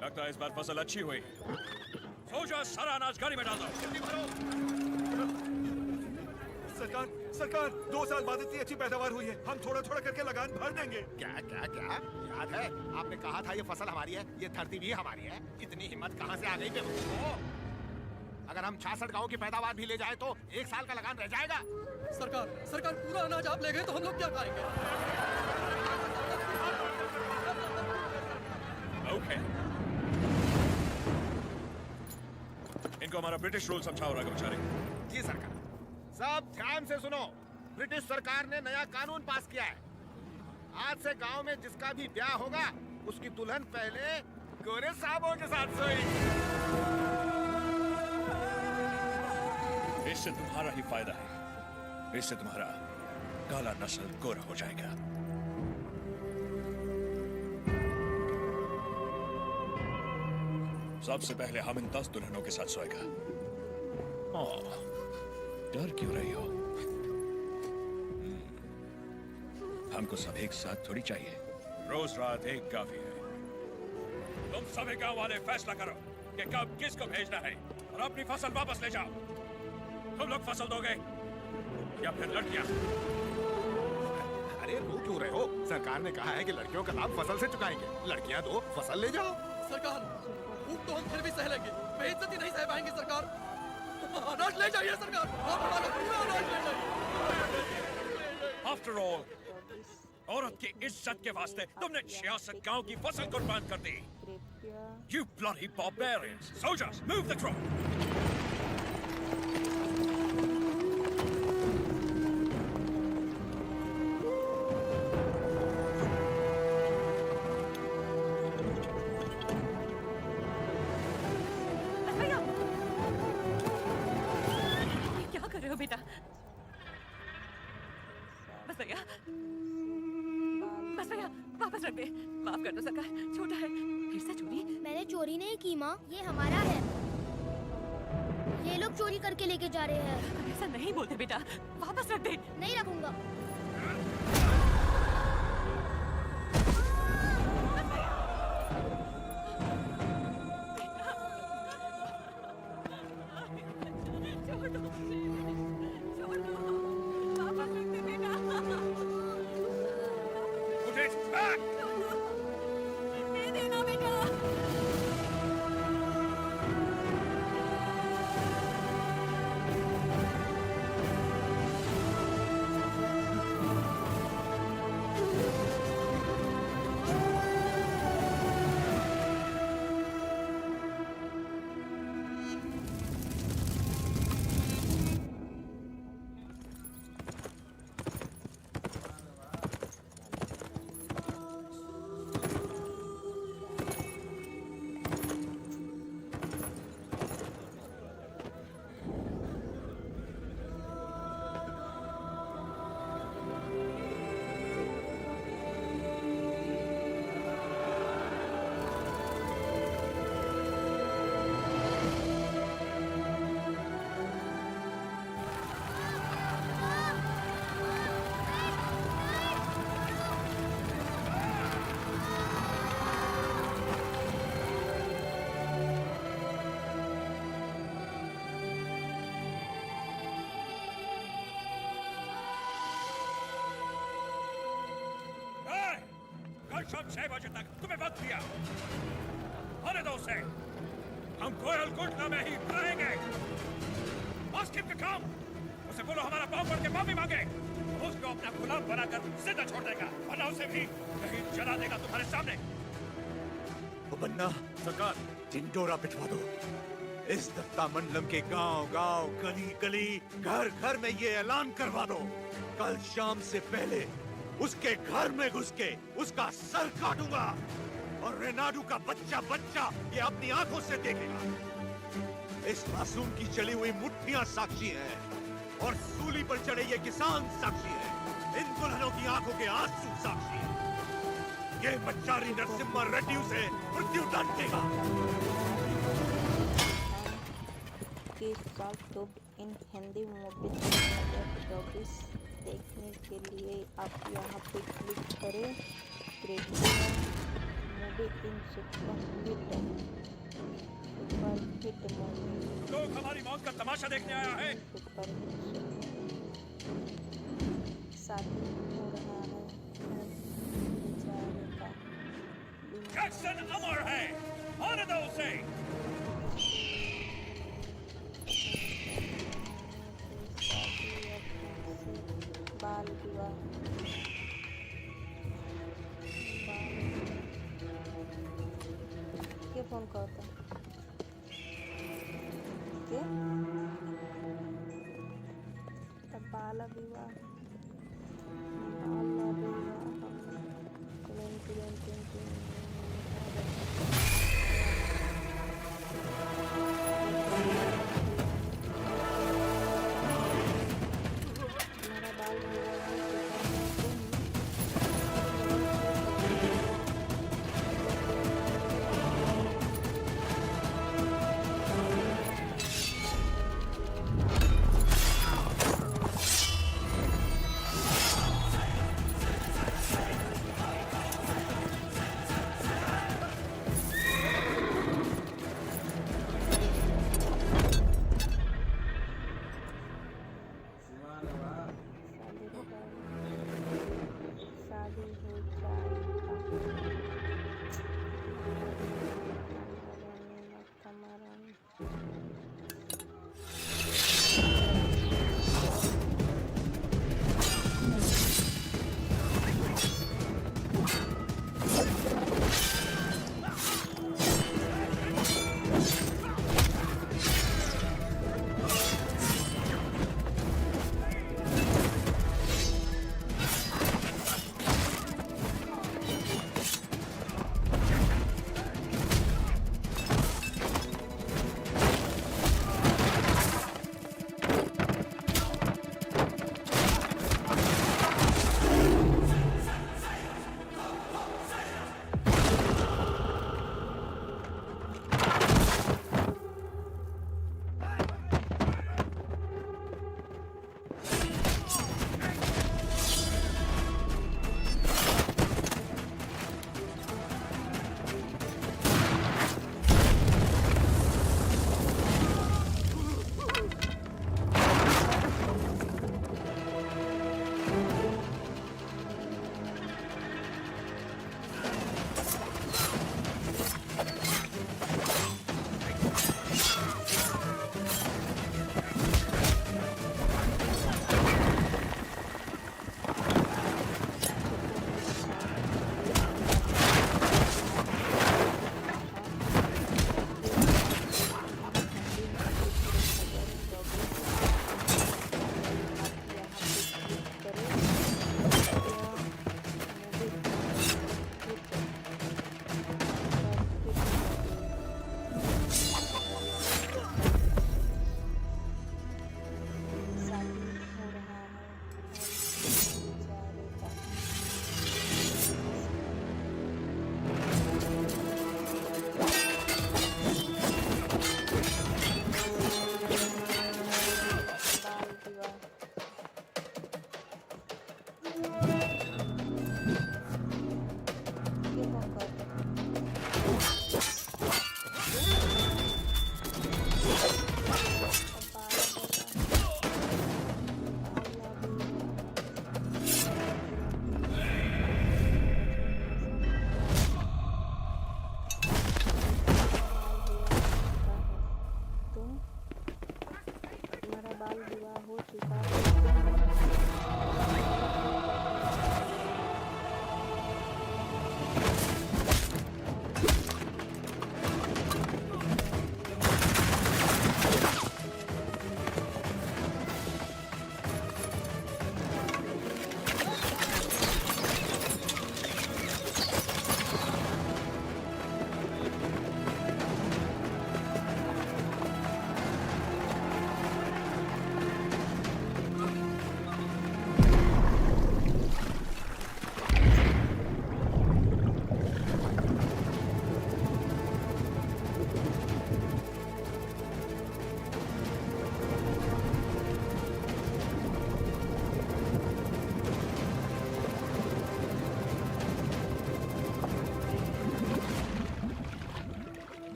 लगता है इस बार फसल अच्छी हुई। सो जा, सारा अनाज गाड़ी में डाल दो। सरकार, सरकार, 2 साल बाद इतनी अच्छी पैदावार हुई है, हम थोड़ा थोड़ा करके लगान भर देंगे। क्या क्या क्या याद है आपने कहा था ये फसल हमारी है, ये धरती भी हमारी है। इतनी हिम्मत कहाँ से आ गई बेवकूफों? अगर हम 66 गांव की पैदावार भी ले जाए तो 1 साल का लगान रह जाएगा। सरकार, सरकार, पूरा अनाज आप ले गए तो हम लोग क्या खाएंगे? ओके, इनको हमारा ब्रिटिश रूल समझाओ राघवाचारी। जी सरकार। सब ध्यान से सुनो, ब्रिटिश सरकार ने नया कानून पास किया है। आज से गांव में जिसका भी ब्याह होगा, उसकी दुल्हन पहले गोरे साहबों के साथ सोएगी। इससे तुम्हारा ही फायदा है, इससे तुम्हारा काला नस्ल गोरा हो जाएगा। सबसे पहले हम इन 10 दुल्हनों के साथ सोएगा। डर क्यों रही हो? हमको सब एक साथ थोड़ी चाहिए। रोज रात एक काफी है। तुम सभी गांव वाले फैसला करो कि कब किसको भेजना है और अपनी फसल वापस ले जाओ। तुम लोग फसल दोगे या फिर लड़कियां? अरे रो क्यों रहे हो? सरकार ने कहा है कि लड़कियों का लाभ फसल से चुकाएंगे। लड़कियां दो, फसल ले जाओ। सरकार, भूख तो हम फिर भी सह लेंगे, बेइज्जती नहीं सह पाएंगे सरकार। अनाज ले जाइए सरकार, आप हमारा पूरा अनाज ले जाइए। आफ्टर ऑल, औरत की इज्जत के वास्ते तुमने 66 गांव की फसल कुर्बान कर दी। You bloody barbarians! Soldiers, move the truck! क्या कर रहे हो बेटा? बस भैया, वापस रख दे। माफ कर दो सरकार, छोटा है। फिर से चोरी? मैंने चोरी नहीं की माँ, ये हमारा है। ये लोग चोरी करके लेके जा रहे हैं। ऐसा नहीं बोलते बेटा, वापस रख दे। नहीं रखूंगा। शाम 6 बजे तक तुम्हें वक्त दिया। होने दो उसे। हम कोयल कोटला में ही रहेंगे। Ask him to come। उसे बोलो हमारा पाँव पड़ के माफी मांगे। उसको अपना गुलाम बनाकर जिंदा छोड़ देगा, वरना उसे भी कहीं जला देगा तुम्हारे सामने। वो बन्ना, सरकार, ढिंढोरा पिटवा दो। इस दत्ता मंडलम के गांव गांव, गली गली, घर घर में ये ऐलान करवा दो, कल शाम से पहले उसके घर में घुस के उसका सर काटूंगा और रेनाडू का बच्चा बच्चा ये अपनी आंखों से देखेगा। इस मासूम की चली हुई मुट्ठियां साक्षी हैं और सूली पर चढ़े ये किसान साक्षी हैं। इन दुल्हनों की आंखों के आंसू साक्षी हैं। ये बच्चारी नरसिम्हा रेड्डी उसे मृत्यु दंड देगा। इन हिंदी मूवी 2024 देखने के लिए आप यहाँ पे क्लिक करें। मूवी इन सुपरहिट मूवी। लोग हमारी मौत का तमाशा देखने आया है। शादी हो रहा है। जैक्सन अमर है, होने दो उसे। बाल विवाह के फोन करता के बाल विवाह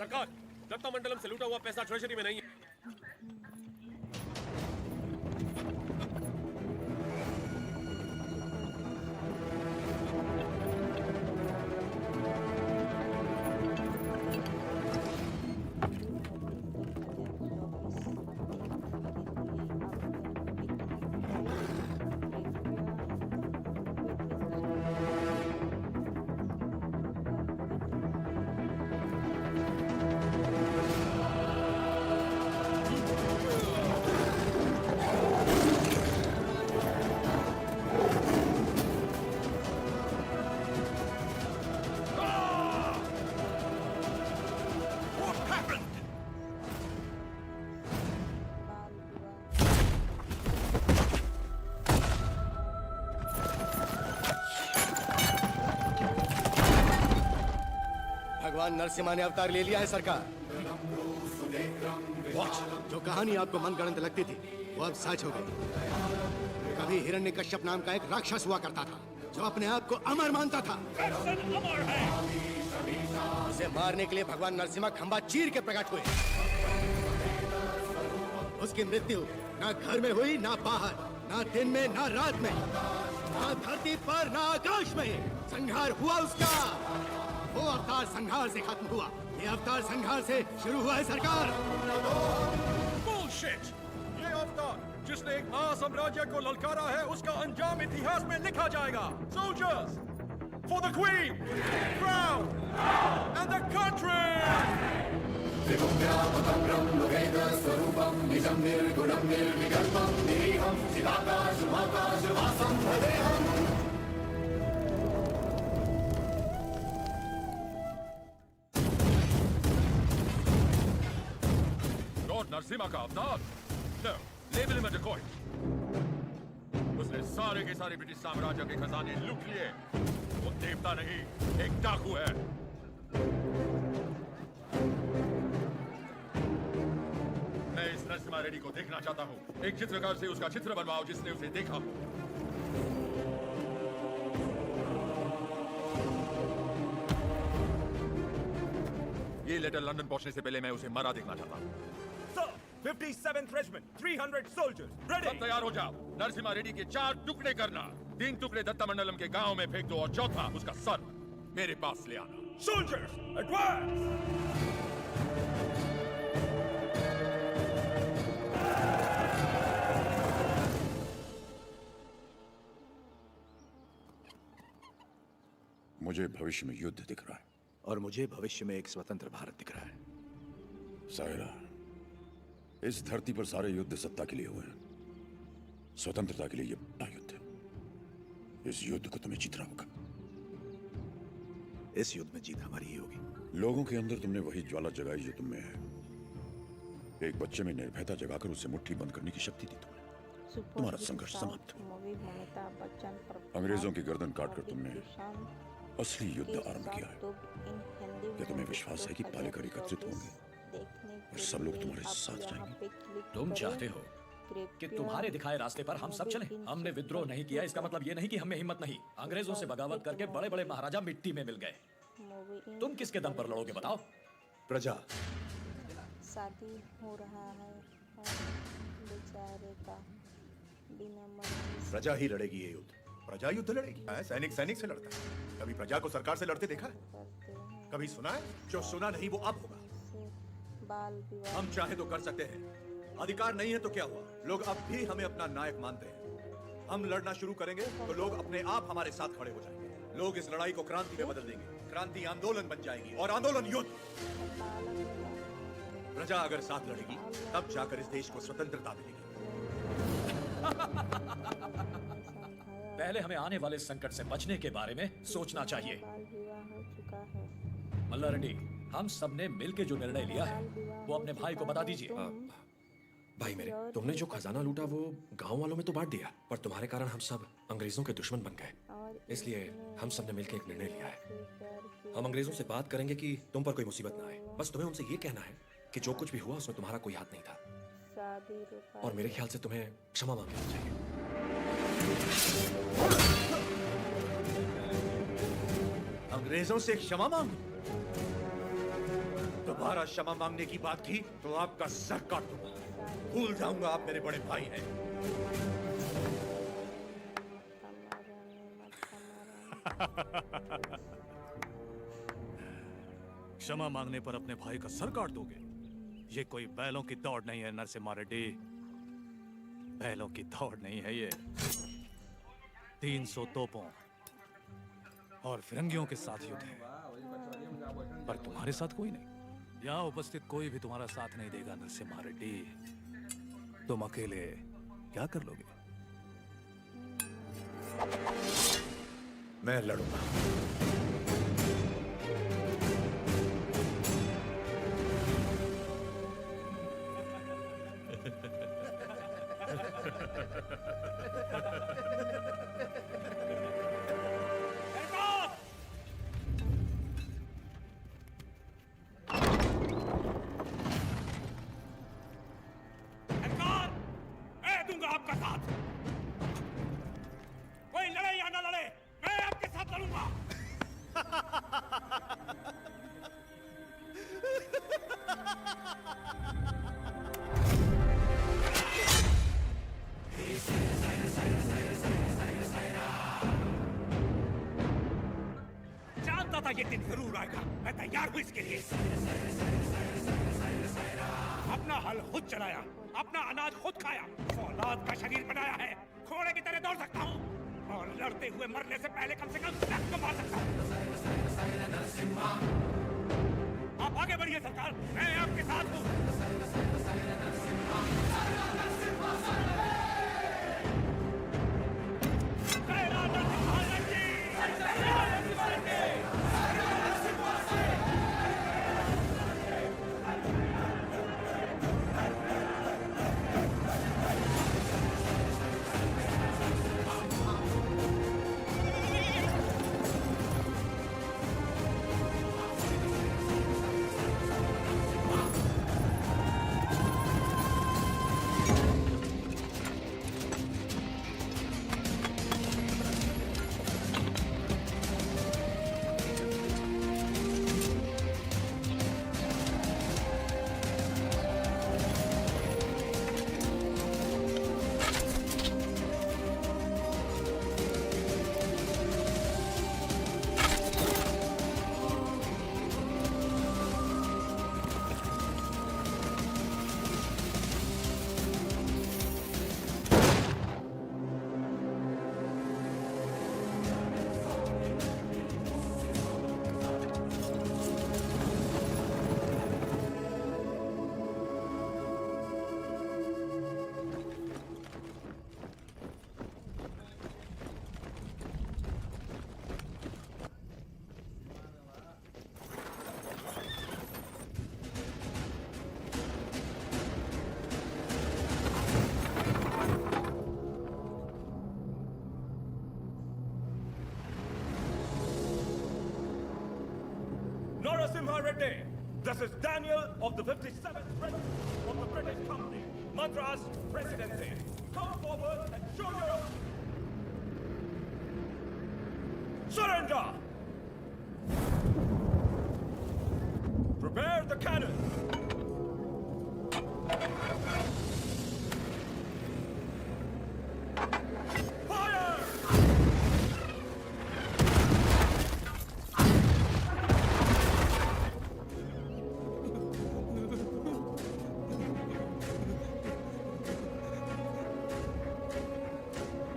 सरकार, दत्ता मंडलम से लूटा हुआ पैसा ट्रेजरी में नहीं है। भगवान नरसिम्हा ने अवतार ले लिया है सरकार। जो कहानी आपको मनगढ़ंत लगती थी वो अब सच हो गई। कभी हिरण्यकश्यप नाम का एक राक्षस हुआ करता था जो अपने आप को अमर मानता था। उसे मारने के लिए भगवान नरसिम्हा खंबा चीर के प्रकट हुए। उसकी मृत्यु ना घर में हुई, ना बाहर, ना दिन में, ना रात में, ना धरती पर, ना आकाश में। संहार हुआ उसका। वो अवतार संहार से खत्म हुआ, ये अवतार संहार से शुरू हुआ है सरकार। बुलशिट! ये अवतार जिसने एक महासाम्राज्य को ललकारा है, उसका अंजाम इतिहास में लिखा जाएगा। Soldiers, for the Queen, Crown, and the country! Narasimha का अवतार? No, label him a decoy. उसने सारे के सारे ब्रिटिश साम्राज्य के खजाने लूट लिए। वो देवता नहीं, एक डाकू है। मैं इस नरसिम्हा रेड्डी को देखना चाहता हूँ। एक चित्रकार से उसका चित्र बनवाओ जिसने उसे देखा हो। ये लेटर लंदन पहुंचने से पहले मैं उसे मरा देखना चाहता हूँ। 57th Regiment, 300 soldiers, ready! सब तैयार हो जाओ। नरसिम्हा रेड्डी के 4 टुकड़े करना। 3 टुकड़े दत्ता मंडलम के गांव में फेंक दो और चौथा उसका सर मेरे पास ले आना। Soldiers, advance! मुझे भविष्य में युद्ध दिख रहा है और मुझे भविष्य में एक स्वतंत्र भारत दिख रहा है। सायरा, इस धरती पर सारे युद्ध सत्ता के लिए हुए हैं। स्वतंत्रता के लिए यह बड़ा युद्ध है। इस युद्ध को तुम्हें जीतना होगा। इस युद्ध में जीत हमारी ही होगी। लोगों के अंदर तुमने वही ज्वाला जगाई जो तुमने है। एक बच्चे में निर्भयता जगाकर उसे मुट्ठी बंद करने की शक्ति दी तुमने। तुम्हारा संघर्ष समाप्त। अंग्रेजों की गर्दन काटकर तुमने असली युद्ध आरंभ किया है। क्या तुम्हें विश्वास है कि पालेकर एकत्रित होंगे और सब लोग तुम्हारे साथ जाएंगे? तुम चाहते हो कि तुम्हारे दिखाए रास्ते पर हम सब चलें? हमने विद्रोह नहीं किया, इसका मतलब ये नहीं कि हमें हिम्मत नहीं। अंग्रेजों से बगावत करके बड़े बड़े महाराजा मिट्टी में मिल गए। तुम किसके दम पर लड़ोगे बताओ? प्रजा। शादी हो रहा है बेचारे का बिना मर्जी। प्रजा ही लड़ेगी ये युद्ध। प्रजा युद्ध लड़ेगी? सैनिक सैनिक से लड़ता है। कभी प्रजा को सरकार से लड़ते देखा है? कभी सुना है? जो सुना नहीं वो अब होगा। बाल विवाह हम चाहे तो कर सकते हैं, अधिकार नहीं है तो क्या हुआ? लोग अब भी हमें अपना नायक मानते हैं। हम लड़ना शुरू करेंगे तो लोग अपने आप हमारे साथ खड़े हो जाएंगे। लोग इस लड़ाई को क्रांति में बदल देंगे। क्रांति आंदोलन बन जाएगी और आंदोलन युद्ध। प्रजा अगर साथ लड़ेगी तब जाकर इस देश को स्वतंत्रता मिलेगी। पहले हमें आने वाले संकट से बचने के बारे में सोचना चाहिए। बाल विवाह हो चुका है। मल्ला रेड्डी, हम सब ने मिलकर जो निर्णय लिया है वो अपने भाई को बता दीजिए। भाई मेरे, तुमने जो खजाना लूटा वो गांव वालों में तो बांट दिया, पर तुम्हारे कारण हम सब अंग्रेजों के दुश्मन बन गए। इसलिए हम सब ने मिलकर एक निर्णय लिया है। हम अंग्रेजों से बात करेंगे कि तुम पर कोई मुसीबत ना आए। बस तुम्हें उनसे ये कहना है कि जो कुछ भी हुआ उसमें तुम्हारा कोई हाथ नहीं था, और मेरे ख्याल से तुम्हें क्षमा मांगनी चाहिए। अंग्रेजों से क्षमा मांग? दोबारा क्षमा मांगने की बात की तो आपका सर काट दूंगा। भूल जाऊंगा आप मेरे बड़े भाई हैं। क्षमा मांगने पर अपने भाई का सर काट दोगे? ये कोई बैलों की दौड़ नहीं है नरसिम्हा रेड्डी। बैलों की दौड़ नहीं है ये। 300 तोपों और फिरंगियों के साथ युद्ध है, पर तुम्हारे साथ कोई नहीं। यहाँ उपस्थित कोई भी तुम्हारा साथ नहीं देगा नरसिम्हा रेड्डी। तुम अकेले क्या कर लोगे? मैं लड़ूंगा। मैं दूंगा आपका साथ। कोई लड़े या ना लड़े, मैं आपके साथ लड़ूंगा। जानता था ये दिन जरूर आएगा। मैं तैयार हूं इसके लिए। अपना हल खुद चलाया, अपना अनाज खुद खाया, औलाद का शरीर बनाया है। घोड़े की तरह दौड़ सकता हूँ और लड़ते हुए मरने से पहले कम से कम नस को मार सकता हूँ। आप आगे बढ़िए सरकार, मैं आपके साथ हूँ। Narasimha Reddy. This is Daniel of the 57th Regiment of the British Company, Madras Presidency. Come forward and show your... Surrender! Prepare the cannon! Fire!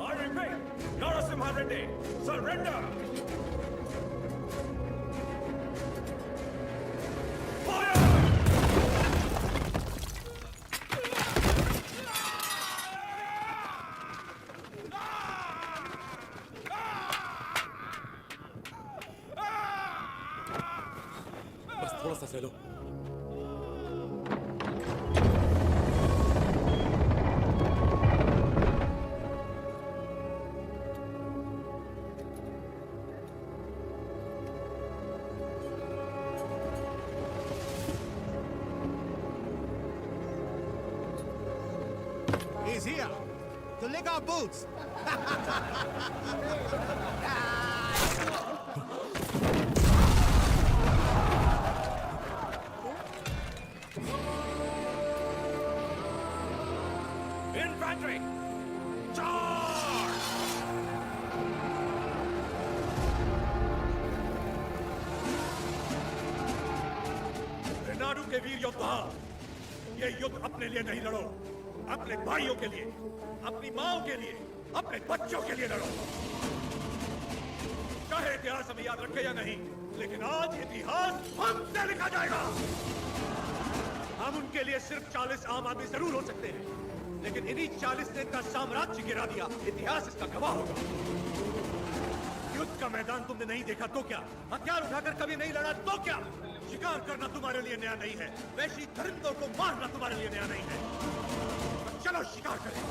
I repeat, Narasimha Reddy, surrender! बस थोड़ा सा सह लो। He's here to lick our boots. Infantry! Charge! Renadu के वीर योद्धा, ये युद्ध अपने लिए नहीं लड़ो, अपने भाइयों के लिए, अपनी माओ के लिए, अपने बच्चों के लिए लड़ो। चाहे इतिहास हमें याद रखे या नहीं, लेकिन आज इतिहास हमसे लिखा जाएगा। हम उनके लिए सिर्फ 40 आम आदमी जरूर हो सकते हैं, लेकिन इन्हीं 40 ने इनका साम्राज्य गिरा दिया। इतिहास इसका गवाह होगा। युद्ध का मैदान तुमने नहीं देखा तो क्या? हथियार उठाकर कभी नहीं लड़ा तो क्या? शिकार करना तुम्हारे लिए नया नहीं है, वैसी परिंदों को मारना तुम्हारे लिए नया नहीं है। तो चलो शिकार करें।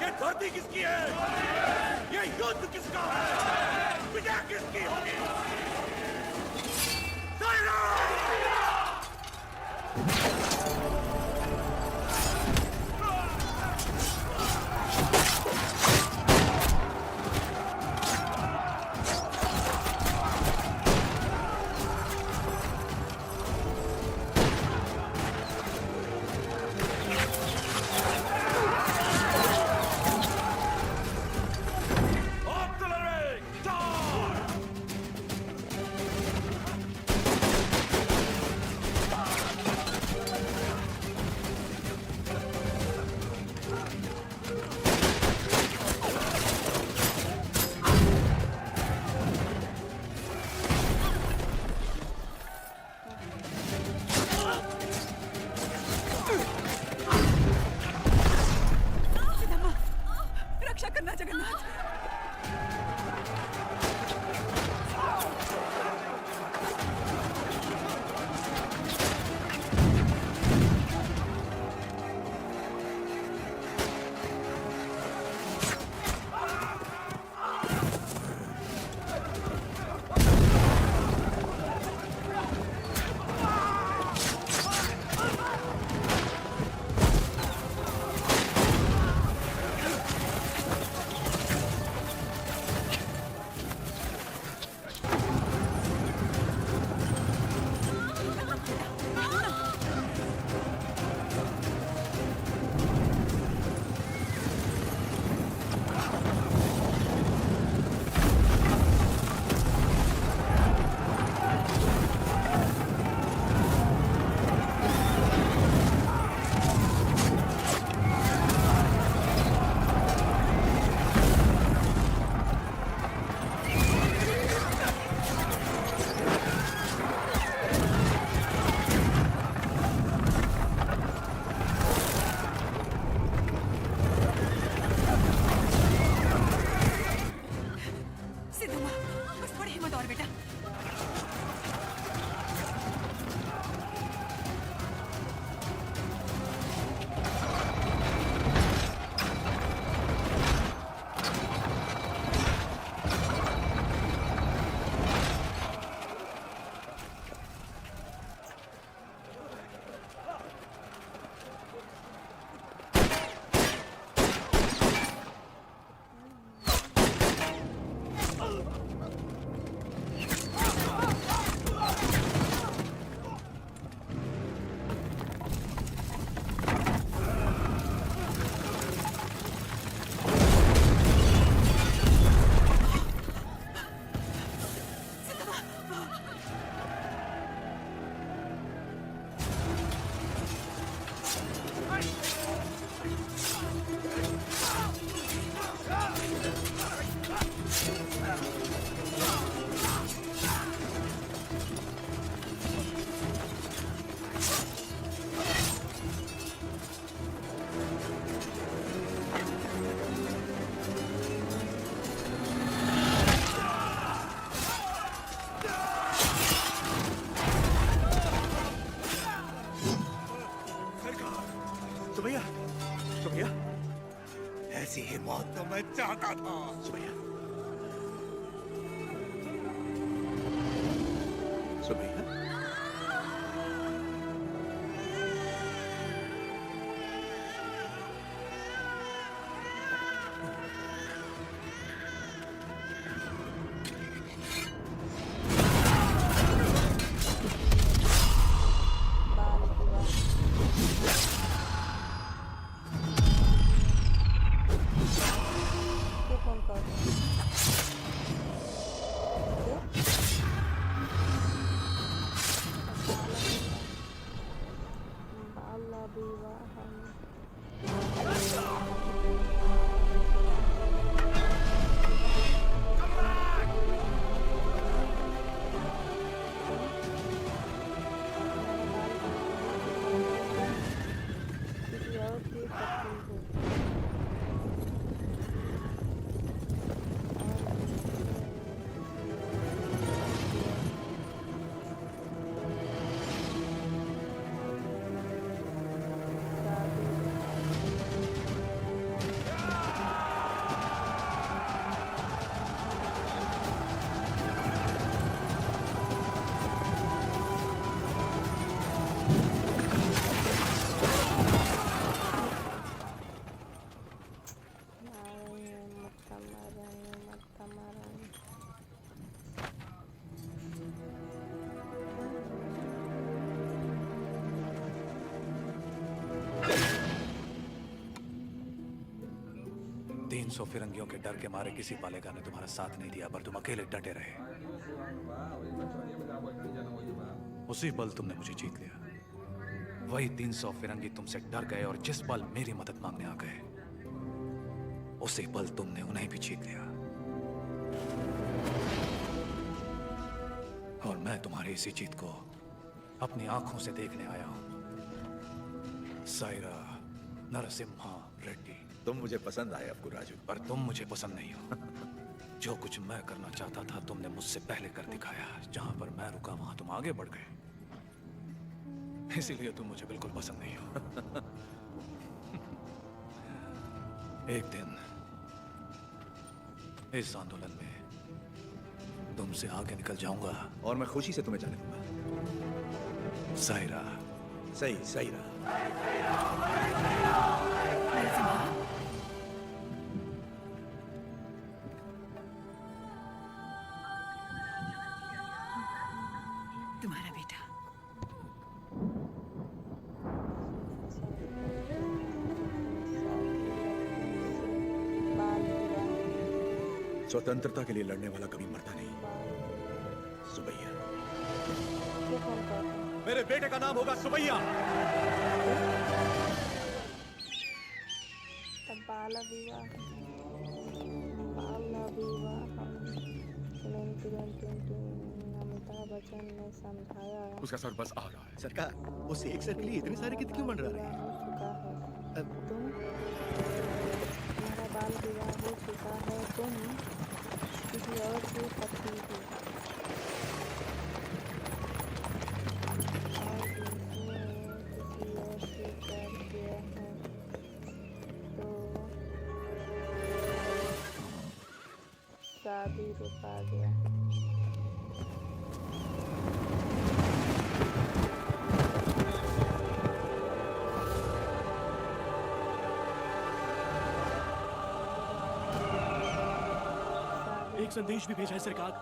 ये धरती किसकी है? ये युद्ध किसका है? विजय किसकी होगी? रक्षा करना जगन्नाथ। मौत तो मैं चाहता था। सुबैया, सुबैया, सौ फिरंगियों के डर के मारे किसी पालेगा ने तुम्हारा साथ नहीं दिया, पर तुम अकेले डटे रहे। उसी पल तुमने मुझे जीत लिया। वही 300 फिरंगी तुमसे डर गए और जिस पल मेरी मदद मांगने आ गए, उसी पल तुमने उन्हें भी जीत लिया। और मैं तुम्हारी इसी जीत को अपनी आंखों से देखने आया हूं। सायरा नरसिम्हा रेड्डी। तुम मुझे पसंद आए अब्बू राजू, पर तुम मुझे पसंद नहीं हो। जो कुछ मैं करना चाहता था तुमने मुझसे पहले कर दिखाया। जहां पर मैं रुका वहां तुम आगे बढ़ गए, इसीलिए तुम मुझे बिल्कुल पसंद नहीं हो। एक दिन इस आंदोलन में तुमसे आगे निकल जाऊंगा और मैं खुशी से तुम्हें जाने दूंगा। सायरा। सही, सायरा। तुम्हारा बेटा। स्वतंत्रता के लिए लड़ने वाला कभी मरता नहीं। सुबैया। मेरे बेटे का नाम होगा सुबैया। बाल विवाह, बाल विवाह। अमिताभ बच्चन ने समझाया। उसका सर बस आ रहा है। सरकार, उस एक सर के लिए इतने सारे गीत क्यों बन रहे हैं? तुम्हारा बाल विवाह हो चुका है, तुम किसी और से पत्नी हो। शादी रुका गया। एक संदेश भी भेजा है सरकार।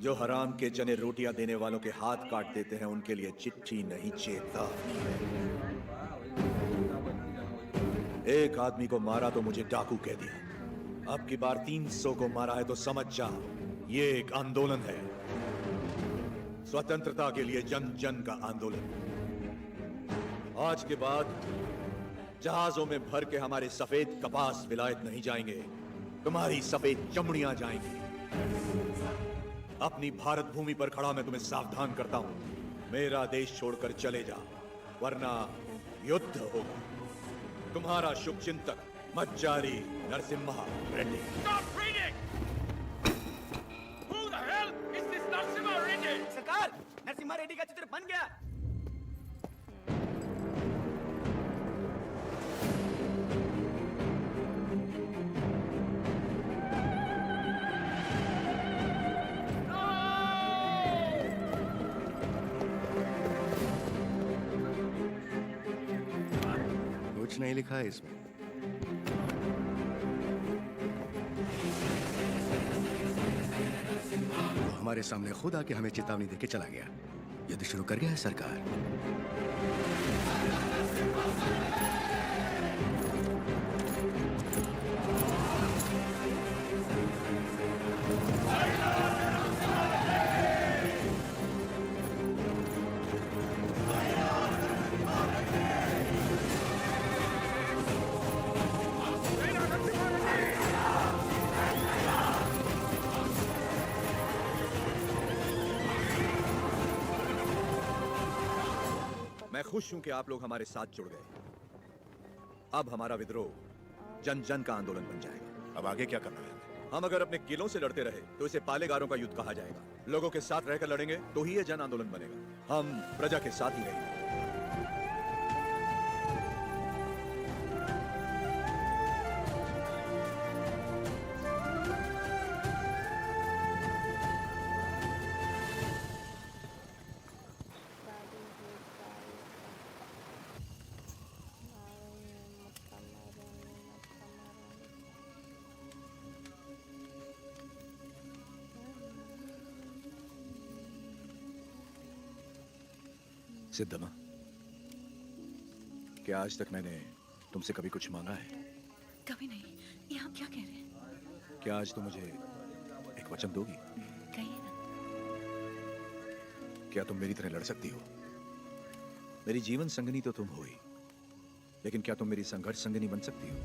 जो हराम के जने रोटियां देने वालों के हाथ काट देते हैं, उनके लिए चिट्ठी नहीं चेता। एक आदमी को मारा तो मुझे डाकू कह दिया। अब की बार 300 को मारा है तो समझ जा, ये एक आंदोलन है। स्वतंत्रता के लिए जन जन का आंदोलन। आज के बाद जहाजों में भर के हमारे सफेद कपास विलायत नहीं जाएंगे, तुम्हारी सफेद चमड़ियां जाएंगी। अपनी भारत भूमि पर खड़ा मैं तुम्हें सावधान करता हूं, मेरा देश छोड़कर चले जा, वरना युद्ध होगा। तुम्हारा शुभचिंतक मच्चारी Narasimha Reddy. Stop reading! Who the hell is this Narasimha Reddy? सरकार, नरसिम्हा रेड्डी का चित्र बन गया। कुछ नहीं लिखा है इसमें। वो हमारे सामने खुद आके हमें चेतावनी देके चला गया। युद्ध शुरू कर गया है सरकार। मैं खुश हूं कि आप लोग हमारे साथ जुड़ गए। अब हमारा विद्रोह जन जन का आंदोलन बन जाएगा। अब आगे क्या करना है? हम अगर अपने किलों से लड़ते रहे तो इसे पालेगारों का युद्ध कहा जाएगा। लोगों के साथ रहकर लड़ेंगे तो ही ये जन आंदोलन बनेगा। हम प्रजा के साथ ही रहेंगे। सिद्धमा, क्या आज तक मैंने तुमसे कभी कुछ मांगा है? कभी नहीं। ये आप क्या कह रहे हैं? क्या आज तुम मुझे एक वचन दोगी? कहिए ना। क्या तुम मेरी तरह लड़ सकती हो? मेरी जीवन संगनी तो तुम हो ही, लेकिन क्या तुम मेरी संघर्ष संगनी बन सकती हो?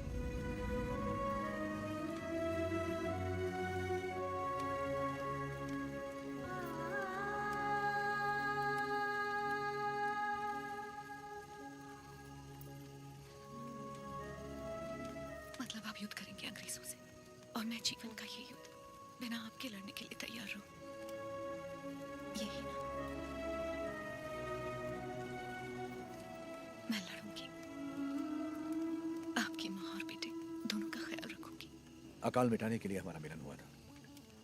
मतलब आप युद्ध करेंगे अंग्रेजों से और मैं जीवन का ये युद्ध बिना आपके लड़ने के लिए तैयार हूं, यही ना? मैं लड़ूंगी, आपकी माँ और बेटे दोनों का ख्याल रखूंगी। अकाल मिटाने के लिए हमारा मिलन हुआ था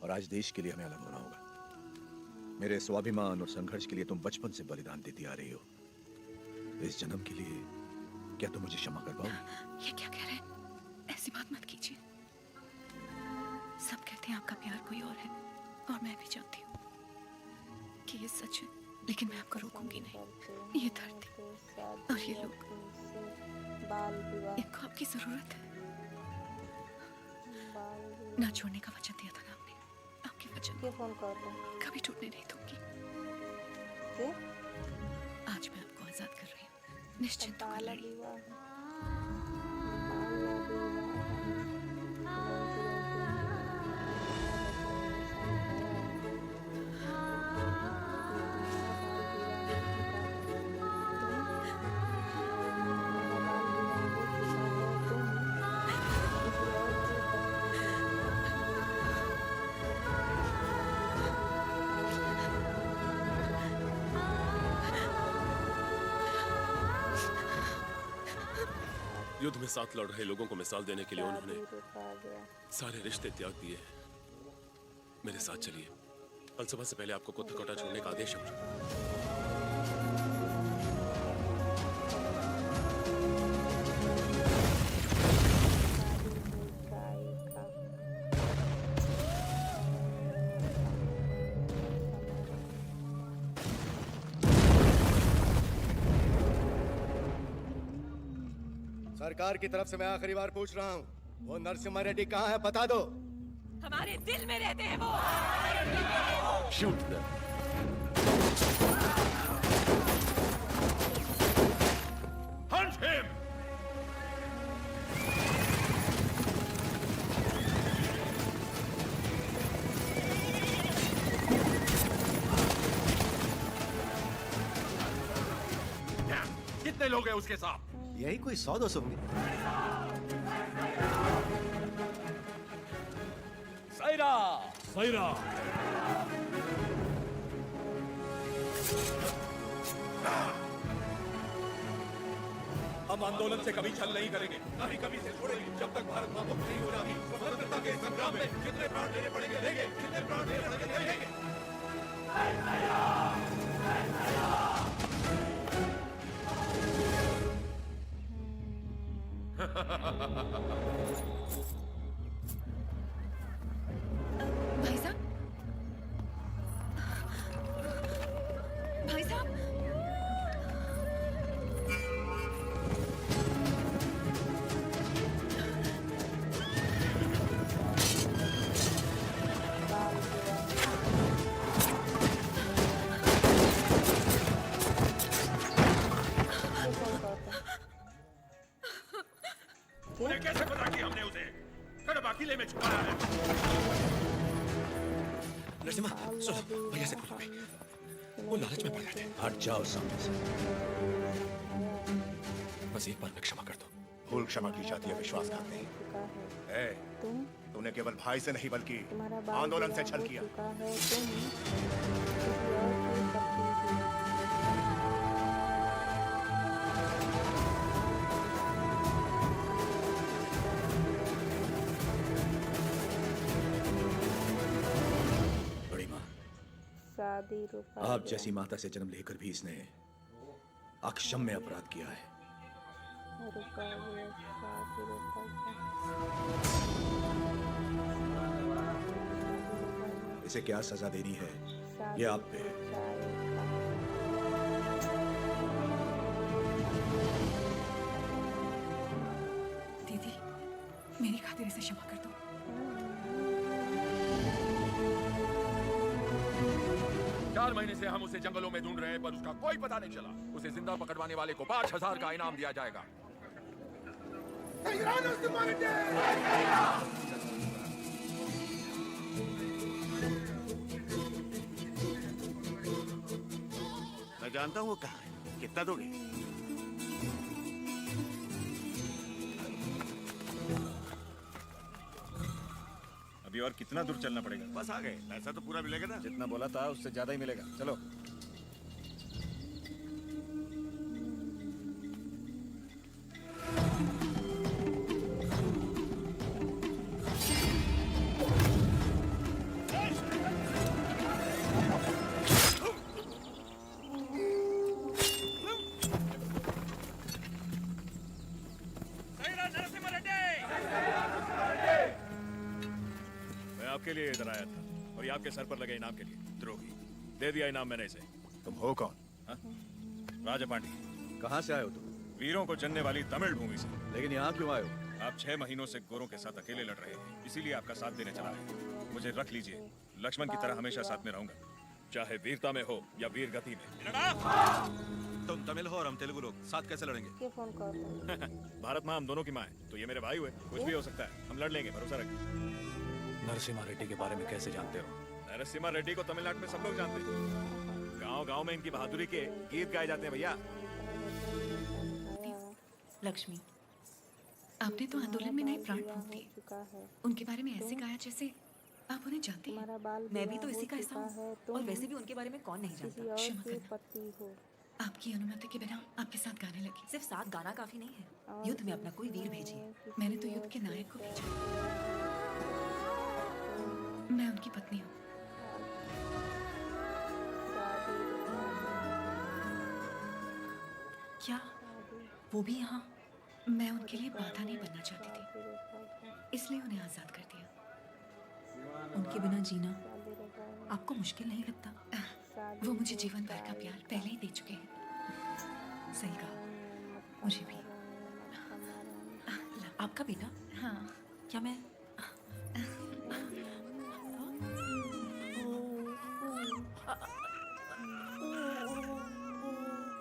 और आज देश के लिए हमें अलग होना होगा। मेरे स्वाभिमान और संघर्ष के लिए तुम बचपन से बलिदान देती आ रही हो। इस जन्म के लिए क्या तुम मुझे क्षमा कर पाओगी? ये क्या कह रहे हैं? ऐसी बात मत कीजिए। सब कहते हैं आपका प्यार कोई और है और मैं भी जानती हूँ कि ये सच है, लेकिन मैं आपको रोकूंगी नहीं। ये धरती और ये लोग, इनको आपकी जरूरत है। ना छोड़ने का वचन दिया था ना आपने। आपके वचन कभी टूटने नहीं दूंगी। आज मैं आपको आजाद कर रही हूँ। निश्चिंत होकर लड़िए। युद्ध में साथ लड़ रहे लोगों को मिसाल देने के लिए उन्होंने सारे रिश्ते त्याग दिए। मेरे साथ चलिए। कल सुबह से पहले आपको कुत्ता छोड़ने का आदेश है। सरकार की तरफ से मैं आखिरी बार पूछ रहा हूँ, वो नरसिम्हा रेड्डी कहाँ है? बता दो। हमारे दिल में रहते हैं वो। Shoot them. Hunt him! कितने लोग हैं उसके साथ? यही कोई 100-200 होंगे। सैरा। हम आंदोलन से कभी छल नहीं करेंगे, ना ही कभी से छोड़ेंगे, जब तक भारत मां मुक्त नहीं हो जाती। स्वतंत्रता के संग्राम में कितने प्राण देने पड़ेंगे लेंगे, कितने प्राण देने पड़ेंगे लेंगे। भाई साहब, भाई साहब, उन्हें कैसे पता कि हमने उसे कड़वा किले में छुपाया है? नरसिम्हा, सुनो, भैया से बोलो भाई, वो लालच में पड़ गए थे। हट जाओ सामने से। बस एक बार में क्षमा कर दो। भूल क्षमा की जाती है, विश्वासघात नहीं। ए, तूने केवल भाई से नहीं बल्कि आंदोलन से छल किया। बड़ी माँ, आप जैसी माता से जन्म लेकर भी इसने अक्षम्य अपराध किया है। इसे क्या सजा देनी है, ये आप पे है। दीदी, मेरी खातिर इसे क्षमा कर दो। 4 महीने से हम उसे जंगलों में ढूंढ रहे हैं, पर उसका कोई पता नहीं चला। उसे जिंदा पकड़वाने वाले को 5000 का इनाम दिया जाएगा। मैं जानता हूँ वो कहाँ है। कितना दोगे? अभी और कितना दूर चलना पड़ेगा? बस आ गए। पैसा तो पूरा मिलेगा ना? जितना बोला था उससे ज्यादा ही मिलेगा। चलो। मैं आपके लिए इधर आया था और ये आपके सर पर लगे इनाम के लिए। द्रोही, दे दिया इनाम मैंने इसे। तुम हो कौन? हाँ? राजा पांडे। कहाँ से आए हो तुम? वीरों को चलने वाली तमिल भूमि से। लेकिन यहाँ क्यों आए हो? आप 6 महीनों से गोरों के साथ अकेले लड़ रहे हैं, इसीलिए आपका साथ देने चला है। मुझे रख लीजिए, लक्ष्मण की तरह हमेशा साथ में रहूंगा, चाहे वीरता में हो या वीर गति में। तुम तमिल हो और हम तेलुगु लोग, साथ कैसे लड़ेंगे? भारत माँ हम दोनों की माँ है, तो ये मेरे भाई हुए। कुछ भी हो सकता है, हम लड़ लेंगे, भरोसा रखिए। नरसिम्हा रेड्डी के बारे में कैसे जानते हो? नरसिम्हा रेड्डी को तमिलनाडु में सब लोग जानते हैं। गांव-गांव में इनकी बहादुरी के गीत गाए जाते हैं भैया। लक्ष्मी, आपने तो आंदोलन में नए प्राण फूंक दिए। उनके बारे में ऐसे गाया जैसे आप उन्हें जानते हैं। मैं भी तो इसी का हिस्सा हूँ, और वैसे भी उनके बारे में कौन नहीं जानता। क्षमा करना, आपकी अनुमति के बिना आपके साथ गाने लगी। सिर्फ साथ गाना काफी नहीं है, युद्ध में अपना कोई वीर भेजिए। मैंने तो युद्ध के नायक को भेजा। मैं उनकी पत्नी हूँ। क्या वो भी यहाँ? मैं उनके लिए बाधा नहीं बनना चाहती थी, इसलिए उन्हें आजाद कर दिया। उनके बिना जीना आपको मुश्किल नहीं लगता? वो मुझे जीवन भर का प्यार पहले ही दे चुके हैं। सही कहा, मुझे भी। आपका बेटा? हाँ। क्या मैं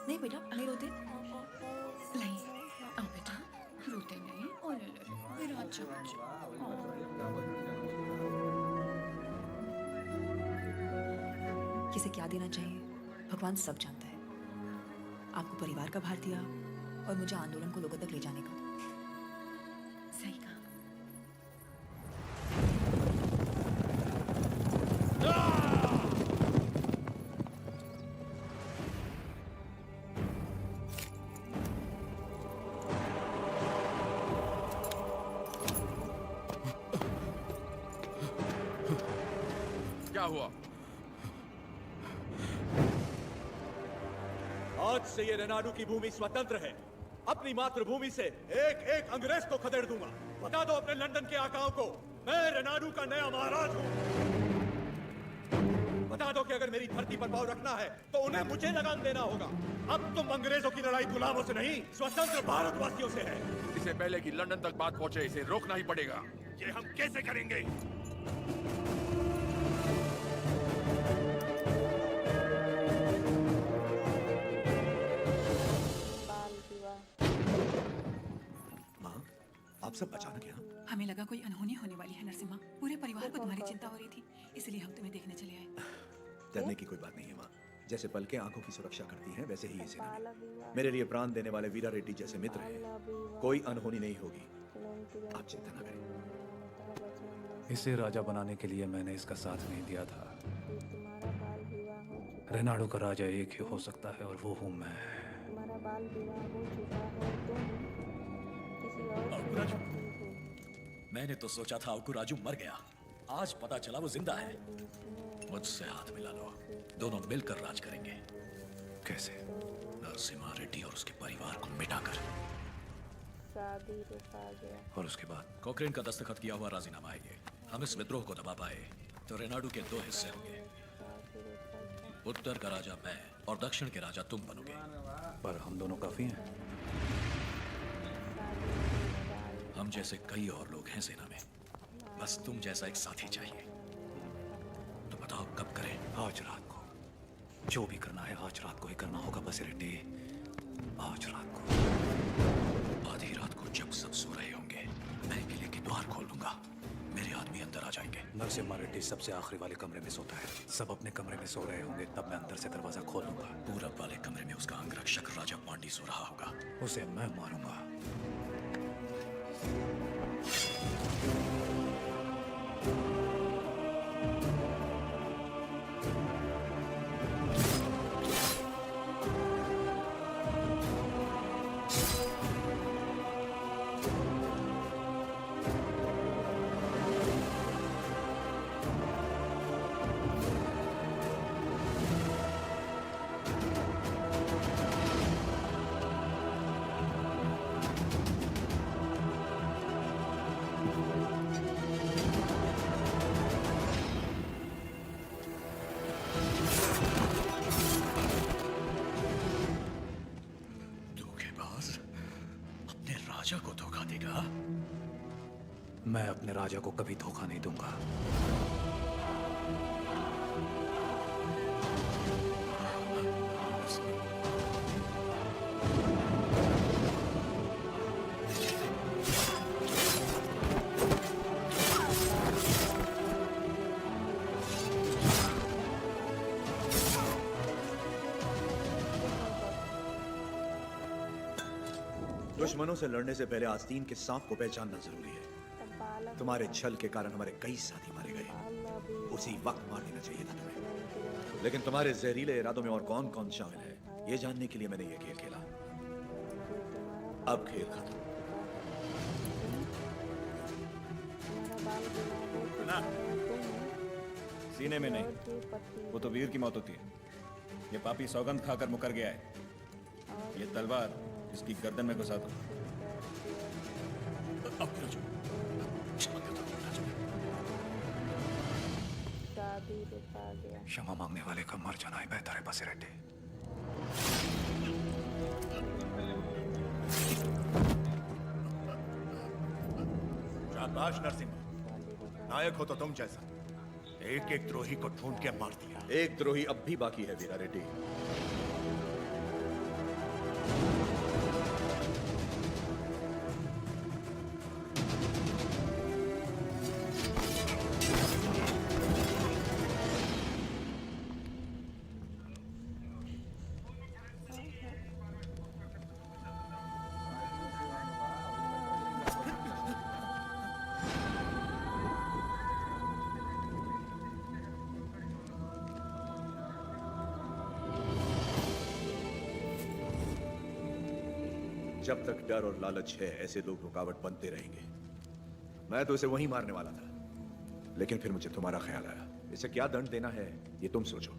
नहीं बेटा, नहीं रोते। नहीं, आओ बेटा, रोते नहीं। ओ ले ले, मेरा अच्छा बच्चा। किसे क्या देना चाहिए भगवान सब जानता है। आपको परिवार का भार दिया और मुझे आंदोलन को लोगों तक ले जाने का। सही कहा। आज से ये रेनाडू की भूमि स्वतंत्र है। अपनी मातृभूमि से एक एक अंग्रेज को खदेड़ दूंगा। बता दो अपने लंदन के आकाओं को मैं रेनाडू का नया महाराज हूँ। बता दो कि अगर मेरी धरती पर पांव रखना है तो उन्हें मुझे लगाम देना होगा। अब तुम अंग्रेजों की लड़ाई गुलामों से नहीं, स्वतंत्र भारतवासियों से है। इससे पहले कि लंदन तक बात पहुंचे इसे रोकना ही पड़ेगा। ये हम कैसे करेंगे? आप सब अचानक यहाँ? हमें लगा कोई अनहोनी होने वाली है नरसिम्हा। पूरे परिवार को तुम्हारी चिंता हो रही थी, इसलिए हम तुम्हें देखने चले आए। डरने की कोई बात नहीं है माँ। जैसे पलकें आंखों की सुरक्षा करती हैं, वैसे ही ये सेना भी। मेरे लिए प्राण देने वाले वीरा रेड्डी जैसे मित्र हैं। कोई अनहोनी नहीं होगी, आप चिंता न करें। इसे राजा बनाने के लिए मैंने इसका साथ नहीं दिया था। रेनाडू का राजा एक ही हो सकता है और वो हूँ मैं। तुम्हारा बाल विवाह हो चुका है, तुम किसी और से मैंने तो सोचा था राजू मर गया, आज पता चला वो जिंदा है। मुझसे हाथ मिला लो, दोनों मिलकर राज करेंगे। कैसे? नरसिम्हा रेड्डी और उसके परिवार को मिटाकर। शादी रुका गया। और उसके बाद कोक्रेन का दस्तखत किया हुआ राजीनामा है ये। हम इस विद्रोह को दबा पाए तो रेनाडू के दो हिस्से होंगे। उत्तर का राजा मैं और दक्षिण के राजा तुम बनोगे। पर हम दोनों काफी हैं। हम जैसे कई और लोग हैं सेना में, बस तुम जैसा एक साथी चाहिए। तो बताओ कब करें? आज रात को। जो भी करना है आज रात को ही करना होगा बसिरेड्डी। आज रात को। आधी रात को जब सब सो रहे होंगे, मैं किले के द्वार खोल दूंगा। मेरे आदमी अंदर आ जाएंगे। नरसिम्हा रेड्डी सबसे आखिरी वाले कमरे में सोता है। सब अपने कमरे में सो रहे होंगे, तब मैं अंदर से दरवाजा खोल दूंगा। पूरब वाले कमरे में उसका अंगरक्षक राजा पांडी सो रहा होगा। उसे मैं मारूंगा। राजा को धोखा देगा? मैं अपने राजा को कभी धोखा नहीं दूंगा। दुश्मनों से लड़ने से पहले आस्तीन के सांप को पहचानना जरूरी है। तुम्हारे छल के कारण हमारे कई साथी मारे गए। उसी वक्त मार देना चाहिए था तुम्हें। लेकिन तुम्हारे जहरीले इरादों में और कौन कौन शामिल है, ये जानने के लिए मैंने ये खेल खेला। अब खेल खत्म। ना, सीने में नहीं, वो तो वीर की मौत होती है। ये पापी सौगंध खाकर मुकर गया है। ये तलवार इसकी गर्दन में घुसा दो। क्षमा मांगने वाले का मर जाना ही बेहतर है बसिरेड्डी। शाबाश नरसिम्हा, नायक हो तो तुम जैसा। एक एक द्रोही को ढूंढ के मार दिया। एक द्रोही अब भी बाकी है वीरा रेड्डी। जब तक डर और लालच है, ऐसे लोग रुकावट बनते रहेंगे। मैं तो इसे वहीं मारने वाला था, लेकिन फिर मुझे तुम्हारा ख्याल आया। इसे क्या दंड देना है, ये तुम सोचो।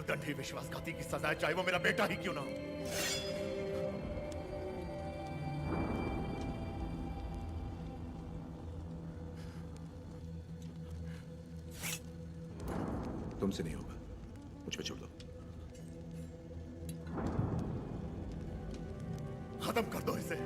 मृत्युदंड ही विश्वासघाती की सजा है, चाहे वो मेरा बेटा ही क्यों ना हो। तुमसे नहीं होगा, मुझ पे छोड़ दो। खत्म कर दो इसे।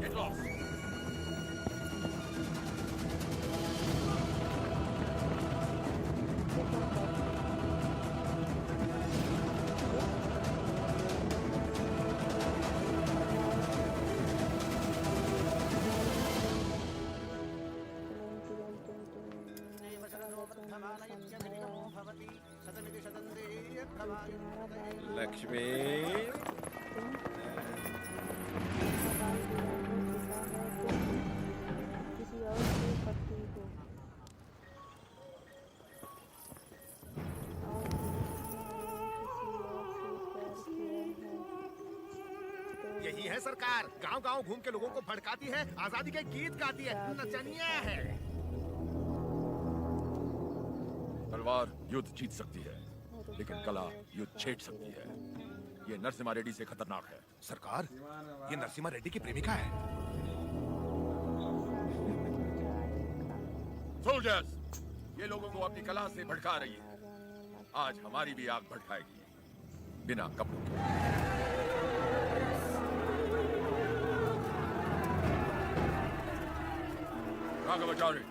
Get lost. लक्ष्मी किसी और के पति हो और यही है सरकार, गांव-गांव घूम के लोगों को भड़काती है, आजादी के गीत गाती है, नचनिया है। तलवार युद्ध जीत सकती है, लेकिन कला युद्ध छेड़ सकती है। ये नरसिम्हा रेड्डी से खतरनाक है। सरकार, ये नरसिम्हा रेड्डी की प्रेमिका है। सोल्जर्स, ये लोगों को अपनी कला से भड़का रही है। आज हमारी भी आग भड़काएगी, बिना कपड़ों के। आगे बचा रही।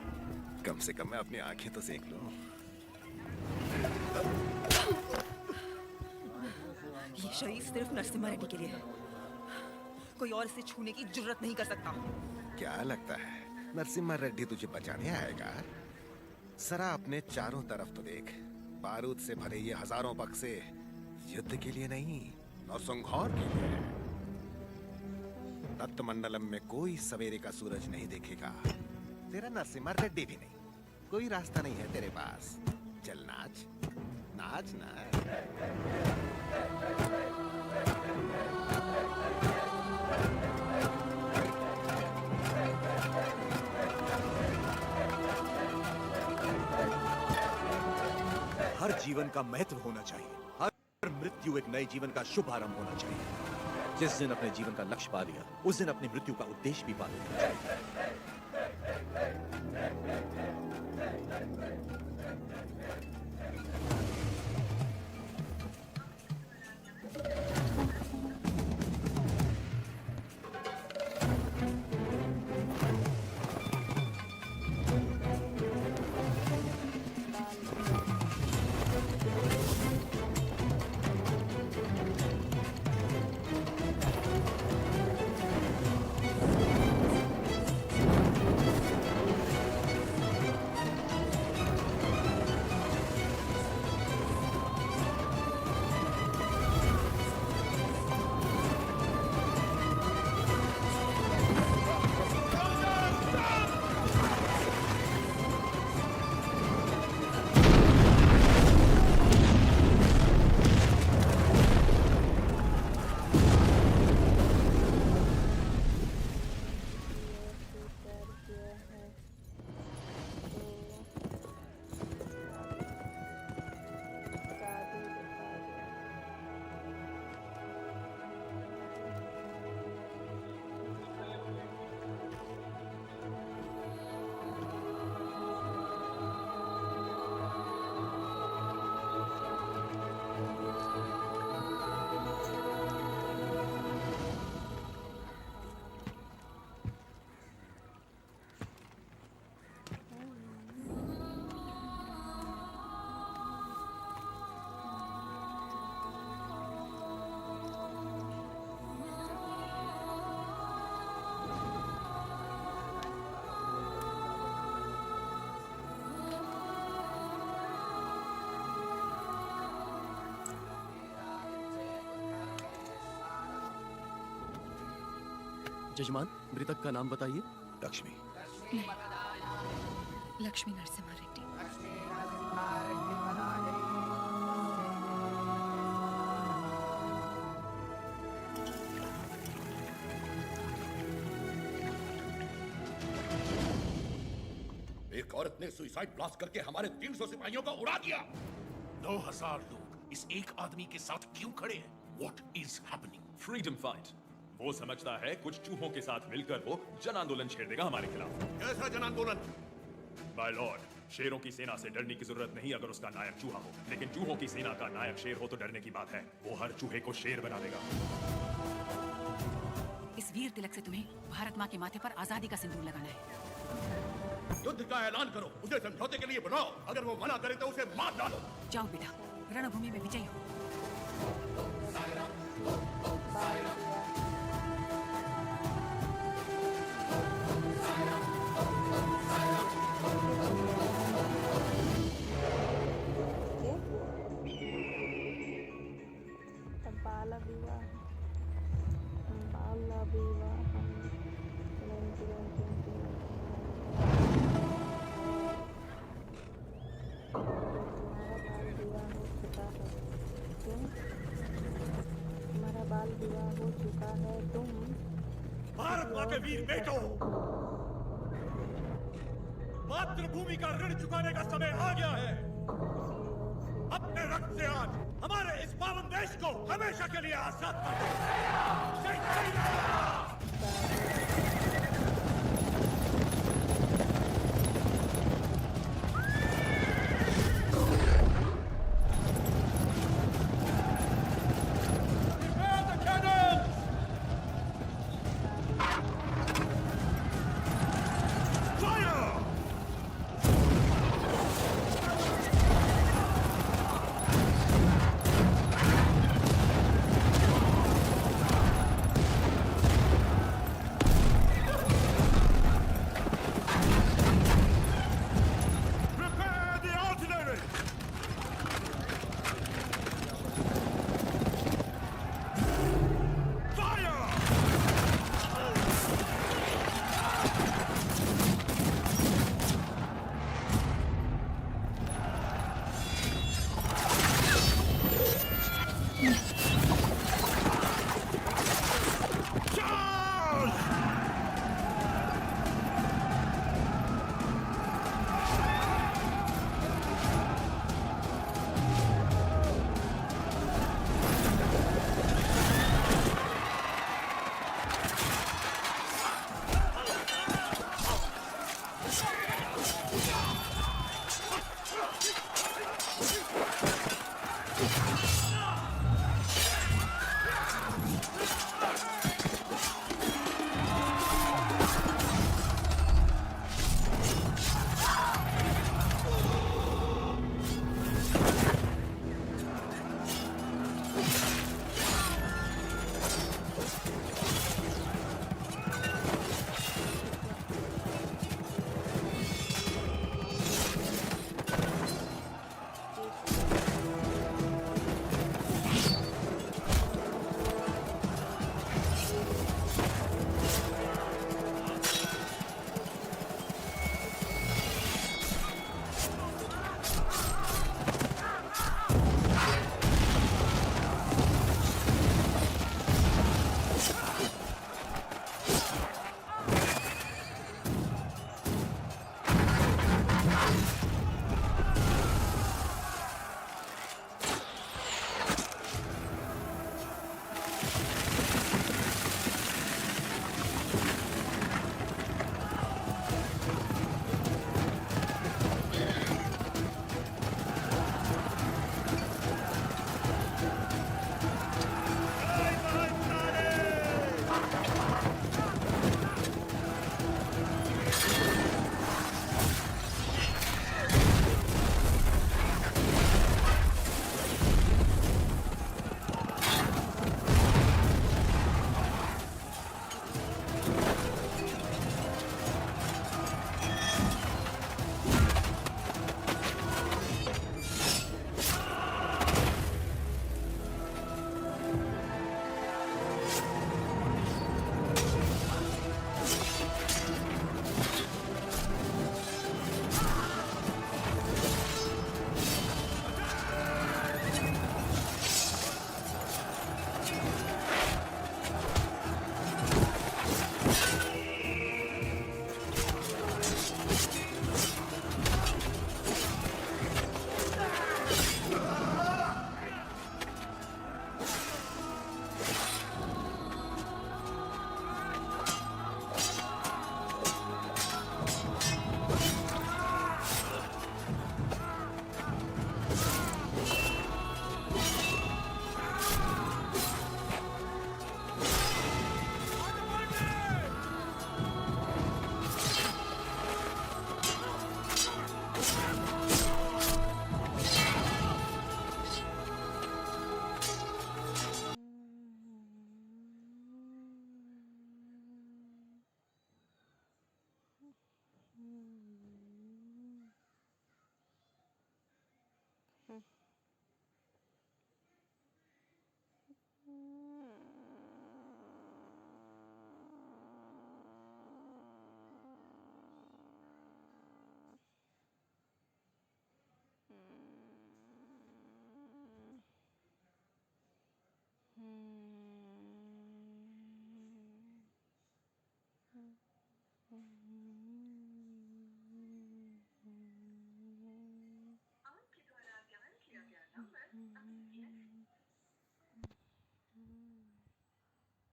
कम से कम मैं अपनी आंखें तो सेक लूं। ये शरीर सिर्फ नरसिम्हा रेड्डी के लिए है। कोई और इसे छूने की जुर्रत नहीं कर सकता। क्या लगता है नरसिम्हा रेड्डी तुझे बचाने आएगा? जरा अपने चारों तरफ तो देख, बारूद से भरे ये हजारों बक्से युद्ध के लिए नहीं, नरसंहार के लिए है। तत्मंडलम में कोई सवेरे का सूरज नहीं देखेगा, तेरा नरसिम्हा रेड्डी भी नहीं। कोई रास्ता नहीं है तेरे पास। चल नाच, नाच ना। हर जीवन का महत्व होना चाहिए, हर मृत्यु एक नए जीवन का शुभ आरंभ होना चाहिए। जिस दिन अपने जीवन का लक्ष्य पा लिया, उस दिन अपनी मृत्यु का उद्देश्य भी पा लेना चाहिए। जजमान, मृतक का नाम बताइए। लक्ष्मी। लक्ष्मी नरसिम्हा रेड्डी। एक औरत ने सुसाइड ब्लास्ट करके हमारे 300 सिपाहियों को उड़ा दिया। 9,000 लोग इस एक आदमी के साथ क्यों खड़े हैं? What is happening? Freedom fight. वो समझता है कुछ चूहों के साथ मिलकर वो जन आंदोलन छेड़ देगा हमारे खिलाफ। कैसा जन आंदोलन? माय लॉर्ड, शेरों की सेना से डरने की जरूरत नहीं अगर उसका नायक चूहा हो, लेकिन चूहों की सेना का नायक शेर हो तो डरने की बात है। वो हर चूहे को शेर बना देगा। इस वीर तिलक से तुम्हें भारत माँ के माथे पर आजादी का सिंदूर लगाना है। युद्ध का ऐलान करो, उसे समझौते के लिए बुलाओ। अगर वो मना करे तो उसे मार डालो। जाओ बेटा, रणभूमि में विजयी हो। भारत माँ के वीर बेटों, मातृभूमि का ऋण चुकाने का समय आ गया है। अपने रक्त से आज हमारे इस पावन देश को हमेशा के लिए आजाद कर दो। जय श्री राम।